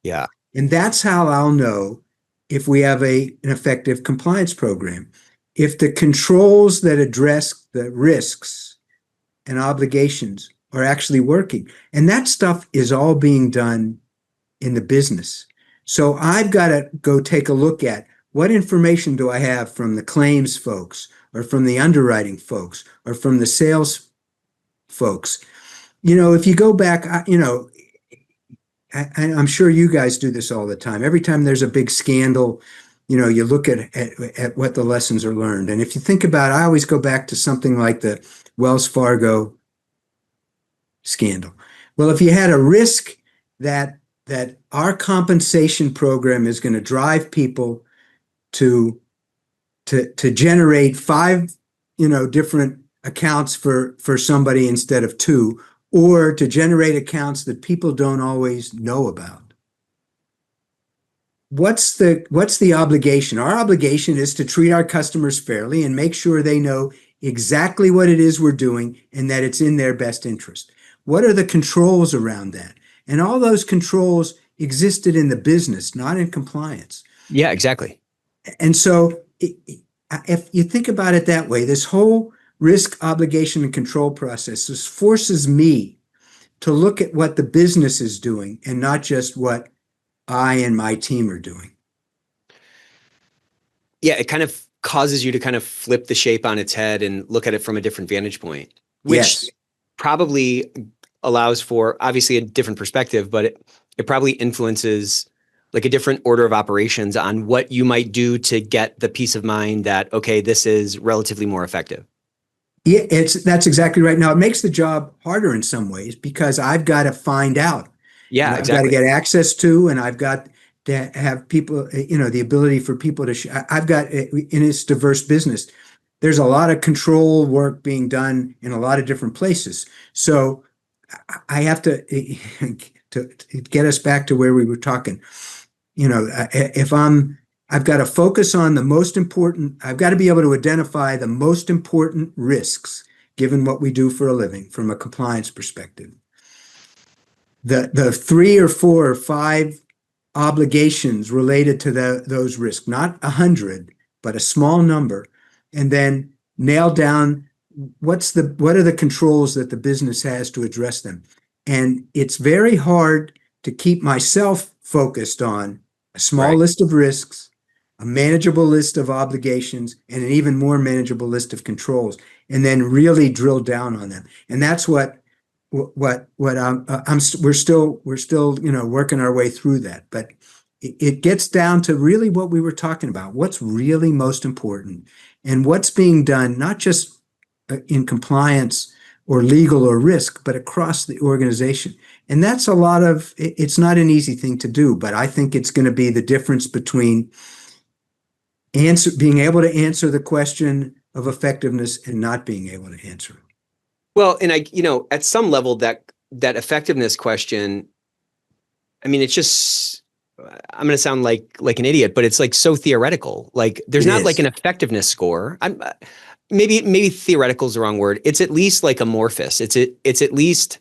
Yeah. And that's how I'll know if we have an effective compliance program. If the controls that address the risks and obligations are actually working. And that stuff is all being done in the business. So I've got to go take a look at what information do I have from the claims folks, or from the underwriting folks, or from the sales folks. If you go back, I'm sure you guys do this all the time. Every time there's a big scandal, you look at what the lessons are learned. And if you think about it, I always go back to something like the Wells Fargo scandal. Well, if you had a risk that our compensation program is going to drive people to generate 5, different accounts for somebody instead of 2, or to generate accounts that people don't always know about. What's the obligation? Our obligation is to treat our customers fairly and make sure they know exactly what it is we're doing and that it's in their best interest. What are the controls around that? And all those controls existed in the business, not in compliance. Yeah, exactly. And so if you think about it that way, this whole risk, obligation, and control process forces me to look at what the business is doing and not just what I and my team are doing. Yeah, it kind of causes you to kind of flip the shape on its head and look at it from a different vantage point, which Yes. probably allows for obviously a different perspective, but it probably influences like a different order of operations on what you might do to get the peace of mind that, okay, this is relatively more effective. Yeah, that's exactly right. Now, it makes the job harder in some ways because I've got to find out. Yeah, and I've exactly. got to get access to, and I've got to have people, the ability for people to, I've got, in this diverse business, there's a lot of control work being done in a lot of different places. So I have to get us back to where we were talking. If I've got to focus on the most important, I've got to be able to identify the most important risks given what we do for a living from a compliance perspective. The 3 or 4 or 5 obligations related to those risks, not 100, but a small number, and then nail down what are the controls that the business has to address them. And it's very hard to keep myself focused on a small list of risks, a manageable list of obligations, and an even more manageable list of controls, and then really drill down on them. And that's what we're still working our way through that. But it gets down to really what we were talking about. What's really most important, and what's being done, not just in compliance or legal or risk, but across the organization. And that's it's not an easy thing to do, but I think it's going to be the difference between being able to answer the question of effectiveness and not being able to answer it. Well, and at some level that effectiveness question, I mean, it's just, I'm going to sound like an idiot, but it's like so theoretical. Like there's not like an effectiveness score. Maybe theoretical is the wrong word. It's at least like amorphous. It's at least,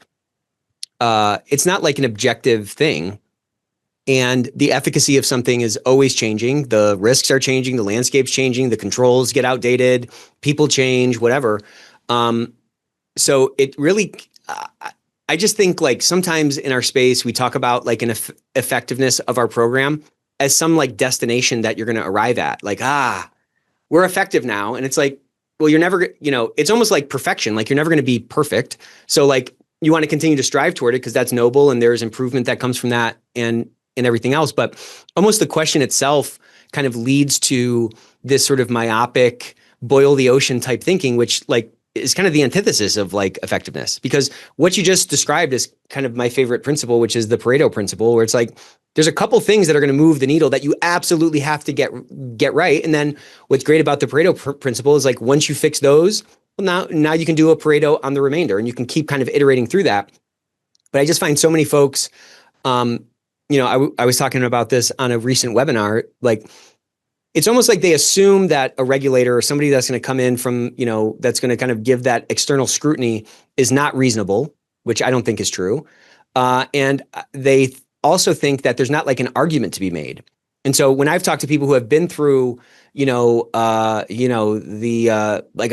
it's not like an objective thing. And the efficacy of something is always changing. The risks are changing, the landscape's changing, the controls get outdated, people change, whatever. So it really, I just think like sometimes in our space, we talk about like an effectiveness of our program as some like destination that you're going to arrive at. Like, we're effective now. And it's like, well, you're never, it's almost like perfection. Like you're never going to be perfect. So like you want to continue to strive toward it because that's noble and there's improvement that comes from that and everything else. But almost the question itself kind of leads to this sort of myopic, boil the ocean type thinking, which like is kind of the antithesis of like effectiveness, because what you just described is kind of my favorite principle, which is the Pareto principle, where it's like, there's a couple things that are going to move the needle that you absolutely have to get right. And then what's great about the Pareto principle is like, once you fix those, well, now you can do a Pareto on the remainder and you can keep kind of iterating through that. But I just find so many folks, I was talking about this on a recent webinar, like, it's almost like they assume that a regulator or somebody that's going to come in from, that's going to kind of give that external scrutiny is not reasonable, which I don't think is true. And they also think that there's not like an argument to be made. And so when I've talked to people who have been through, like a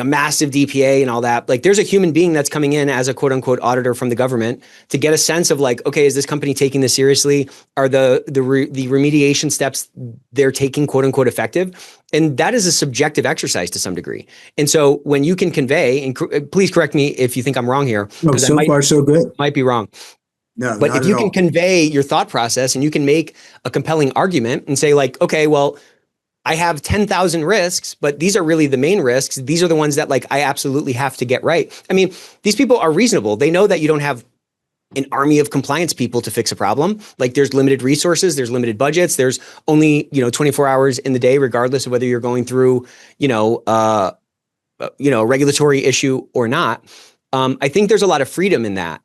massive DPA and all that, like there's a human being that's coming in as a quote unquote auditor from the government to get a sense of like, okay, is this company taking this seriously? Are the remediation steps they're taking quote unquote effective? And that is a subjective exercise to some degree. And so when you can convey, and please correct me if you think I'm wrong here. No, so far so good. Might be wrong. No, but if you can convey your thought process and you can make a compelling argument and say like, okay, well, I have 10,000 risks, but these are really the main risks. These are the ones that like I absolutely have to get right. I mean, these people are reasonable. They know that you don't have an army of compliance people to fix a problem. Like there's limited resources, there's limited budgets, there's only, 24 hours in the day, regardless of whether you're going through, a regulatory issue or not. I think there's a lot of freedom in that.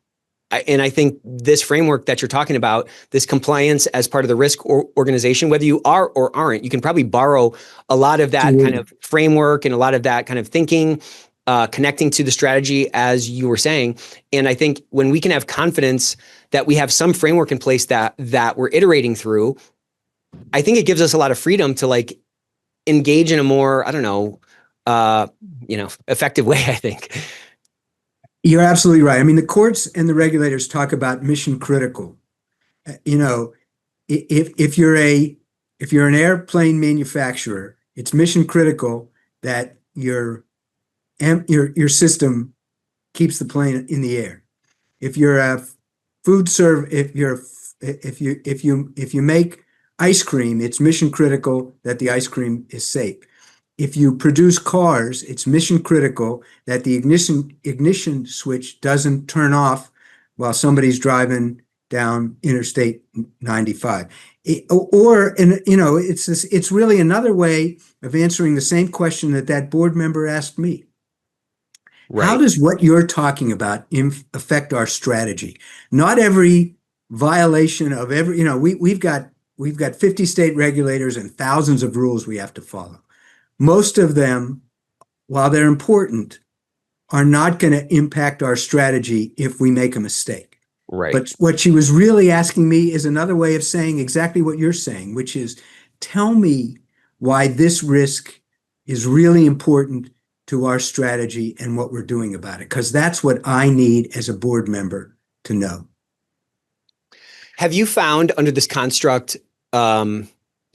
And I think this framework that you're talking about, this compliance as part of the risk organization, whether you are or aren't, you can probably borrow a lot of that kind of framework and a lot of that kind of thinking, connecting to the strategy, as you were saying. And I think when we can have confidence that we have some framework in place that we're iterating through, I think it gives us a lot of freedom to like engage in a more, effective way, I think. You're absolutely right. I mean, the courts and the regulators talk about mission critical. If you're an airplane manufacturer, it's mission critical that your system keeps the plane in the air. If you're a food serve, if you make ice cream, it's mission critical that the ice cream is safe. If you produce cars, it's mission critical that the ignition switch doesn't turn off while somebody's driving down Interstate 95. It's really another way of answering the same question that board member asked me. Right. How does what you're talking about affect our strategy? Not every violation of every, we've got 50 state regulators and thousands of rules we have to follow. Most of them, while they're important, are not going to impact our strategy if we make a mistake. Right. But what she was really asking me is another way of saying exactly what you're saying, which is, tell me why this risk is really important to our strategy and what we're doing about it, because that's what I need as a board member to know. Have you found under this construct,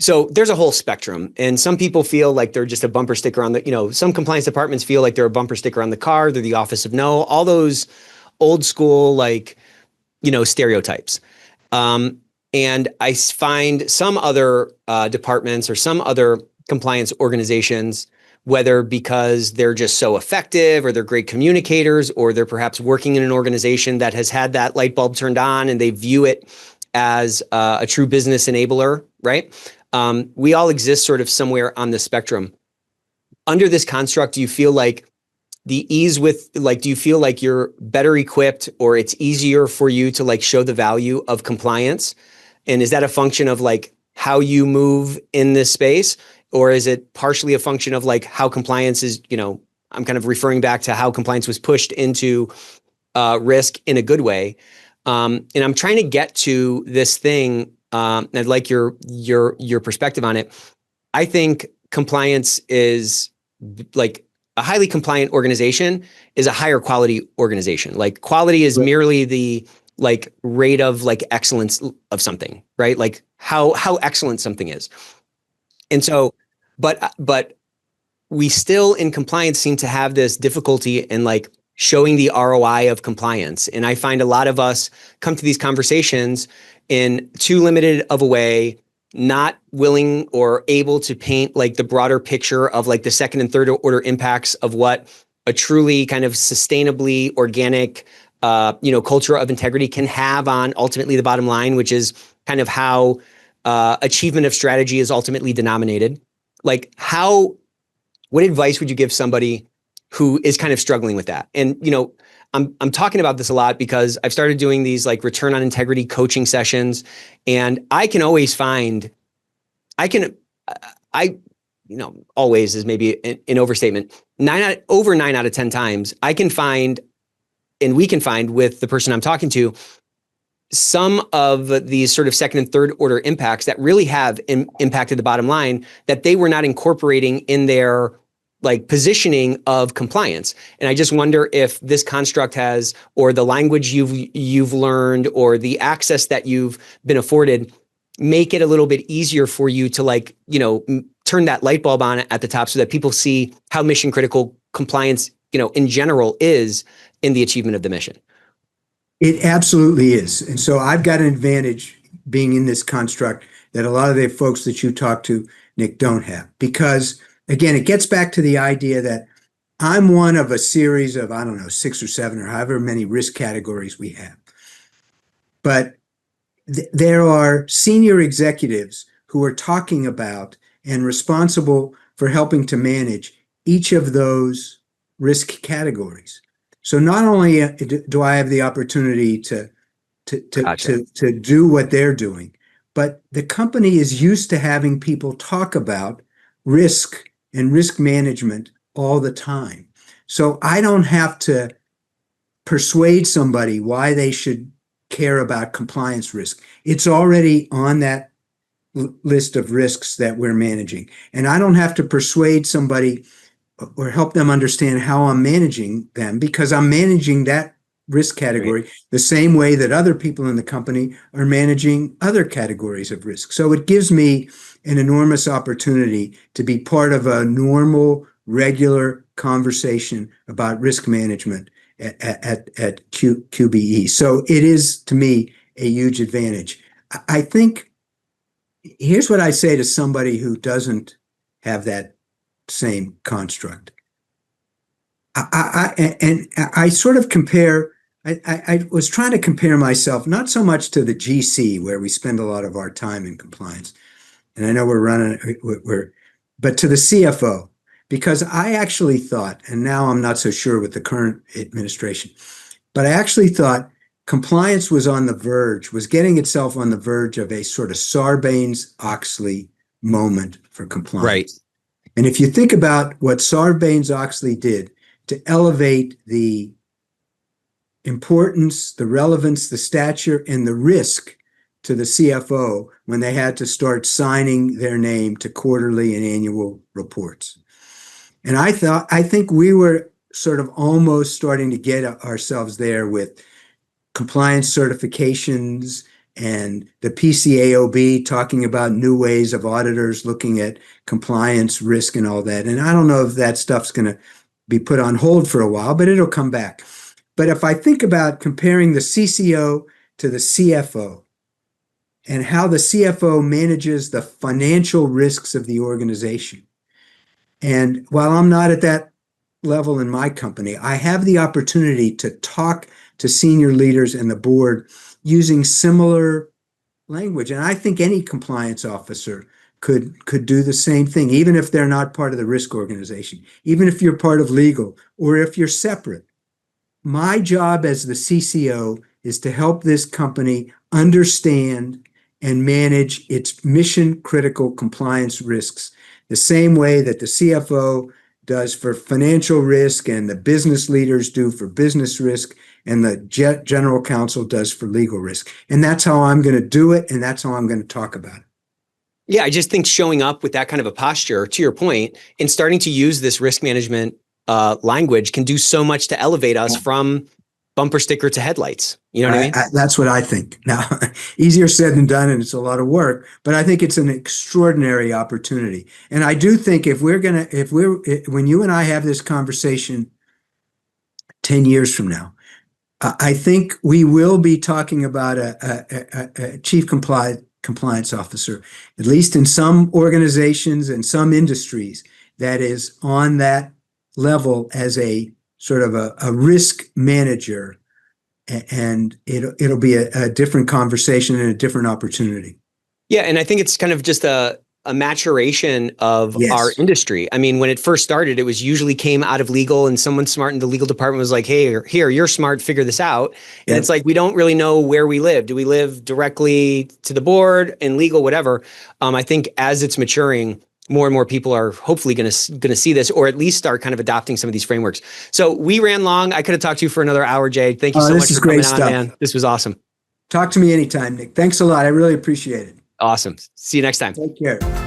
so there's a whole spectrum, and some people feel like they're just a bumper sticker on the, some compliance departments feel like they're a bumper sticker on the car. They're the office of no, all those old school, stereotypes. And I find some other departments or some other compliance organizations, whether because they're just so effective or they're great communicators, or they're perhaps working in an organization that has had that light bulb turned on and they view it as a true business enabler, right? We all exist sort of somewhere on the spectrum. Under this construct, do you feel like do you feel like you're better equipped, or it's easier for you to show the value of compliance? And is that a function of how you move in this space? Or is it partially a function of how compliance is, I'm kind of referring back to how compliance was pushed into risk in a good way. And I'm trying to get to this thing I'd like your perspective on it. I think compliance is like a highly compliant organization is a higher quality organization. Like quality is merely the like rate of like excellence of something, right? Like how excellent something is. And so, but we still in compliance seem to have this difficulty in like showing the ROI of compliance. And I find a lot of us come to these conversations in too limited of a way, not willing or able to paint like the broader picture of like the second and third order impacts of what a truly kind of sustainably organic, culture of integrity can have on ultimately the bottom line, which is kind of how achievement of strategy is ultimately denominated. Like what advice would you give somebody who is kind of struggling with that? And, I'm talking about this a lot because I've started doing these like return on integrity coaching sessions, and I can always find, always is maybe an overstatement. Over 9 out of 10 times, I can find, and we can find with the person I'm talking to, some of these sort of second and third order impacts that really have impacted the bottom line that they were not incorporating in their like positioning of compliance. And I just wonder if this construct has, or the language you've learned, or the access that you've been afforded, make it a little bit easier for you to like, turn that light bulb on at the top so that people see how mission critical compliance, in general is in the achievement of the mission. It absolutely is. And so I've got an advantage being in this construct that a lot of the folks that you talk to, Nick, don't have. Because again, it gets back to the idea that I'm one of a series of, 6 or 7 or however many risk categories we have. But there are senior executives who are talking about and responsible for helping to manage each of those risk categories. So not only do I have the opportunity to do what they're doing, but the company is used to having people talk about risk and risk management all the time. So I don't have to persuade somebody why they should care about compliance risk. It's already on that list of risks that we're managing. And I don't have to persuade somebody or help them understand how I'm managing them, because I'm managing that risk category the same way that other people in the company are managing other categories of risk. So it gives me an enormous opportunity to be part of a normal, regular conversation about risk management at QBE. So it is, to me, a huge advantage. I think, here's what I say to somebody who doesn't have that same construct. I sort of compare, I was trying to compare myself, not so much to the GC, where we spend a lot of our time in compliance, and I know but to the CFO, because I actually thought, and now I'm not so sure with the current administration, but I actually thought compliance was getting itself on the verge of a sort of Sarbanes-Oxley moment for compliance. Right. And if you think about what Sarbanes-Oxley did to elevate the importance, the relevance, the stature, and the risk to the CFO when they had to start signing their name to quarterly and annual reports. And I think we were sort of almost starting to get ourselves there with compliance certifications and the PCAOB talking about new ways of auditors looking at compliance risk and all that. And I don't know if that stuff's going to be put on hold for a while, but it'll come back. But if I think about comparing the CCO to the CFO and how the CFO manages the financial risks of the organization, and while I'm not at that level in my company, I have the opportunity to talk to senior leaders and the board using similar language. And I think any compliance officer could do the same thing, even if they're not part of the risk organization, even if you're part of legal, or if you're separate. My job as the CCO is to help this company understand and manage its mission critical compliance risks the same way that the CFO does for financial risk, and the business leaders do for business risk, and the general counsel does for legal risk. And that's how I'm going to do it, and that's how I'm going to talk about it. Yeah, I just think showing up with that kind of a posture, to your point, and starting to use this risk management language can do so much to elevate us from bumper sticker to headlights. You know what I mean? That's what I think. Now, easier said than done, and it's a lot of work, but I think it's an extraordinary opportunity. And I do think when you and I have this conversation 10 years from now, I think we will be talking about a chief compliance officer, at least in some organizations and some industries, that is on that level as a sort of a risk manager, and it'll be a different conversation and a different opportunity. Yeah, and I think it's kind of just a maturation of Yes. our industry. I mean, when it first started, it was usually came out of legal, and someone smart in the legal department was like, hey, here, you're smart, figure this out. And Yep. it's like, we don't really know where we live. Do we live directly to the board in legal, whatever? I think as it's maturing, more and more people are hopefully going to see this, or at least start kind of adopting some of these frameworks. So we ran long. I could have talked to you for another hour, Jay. Thank you so much for coming on, man. This was awesome. Talk to me anytime, Nick. Thanks a lot. I really appreciate it. Awesome. See you next time. Take care.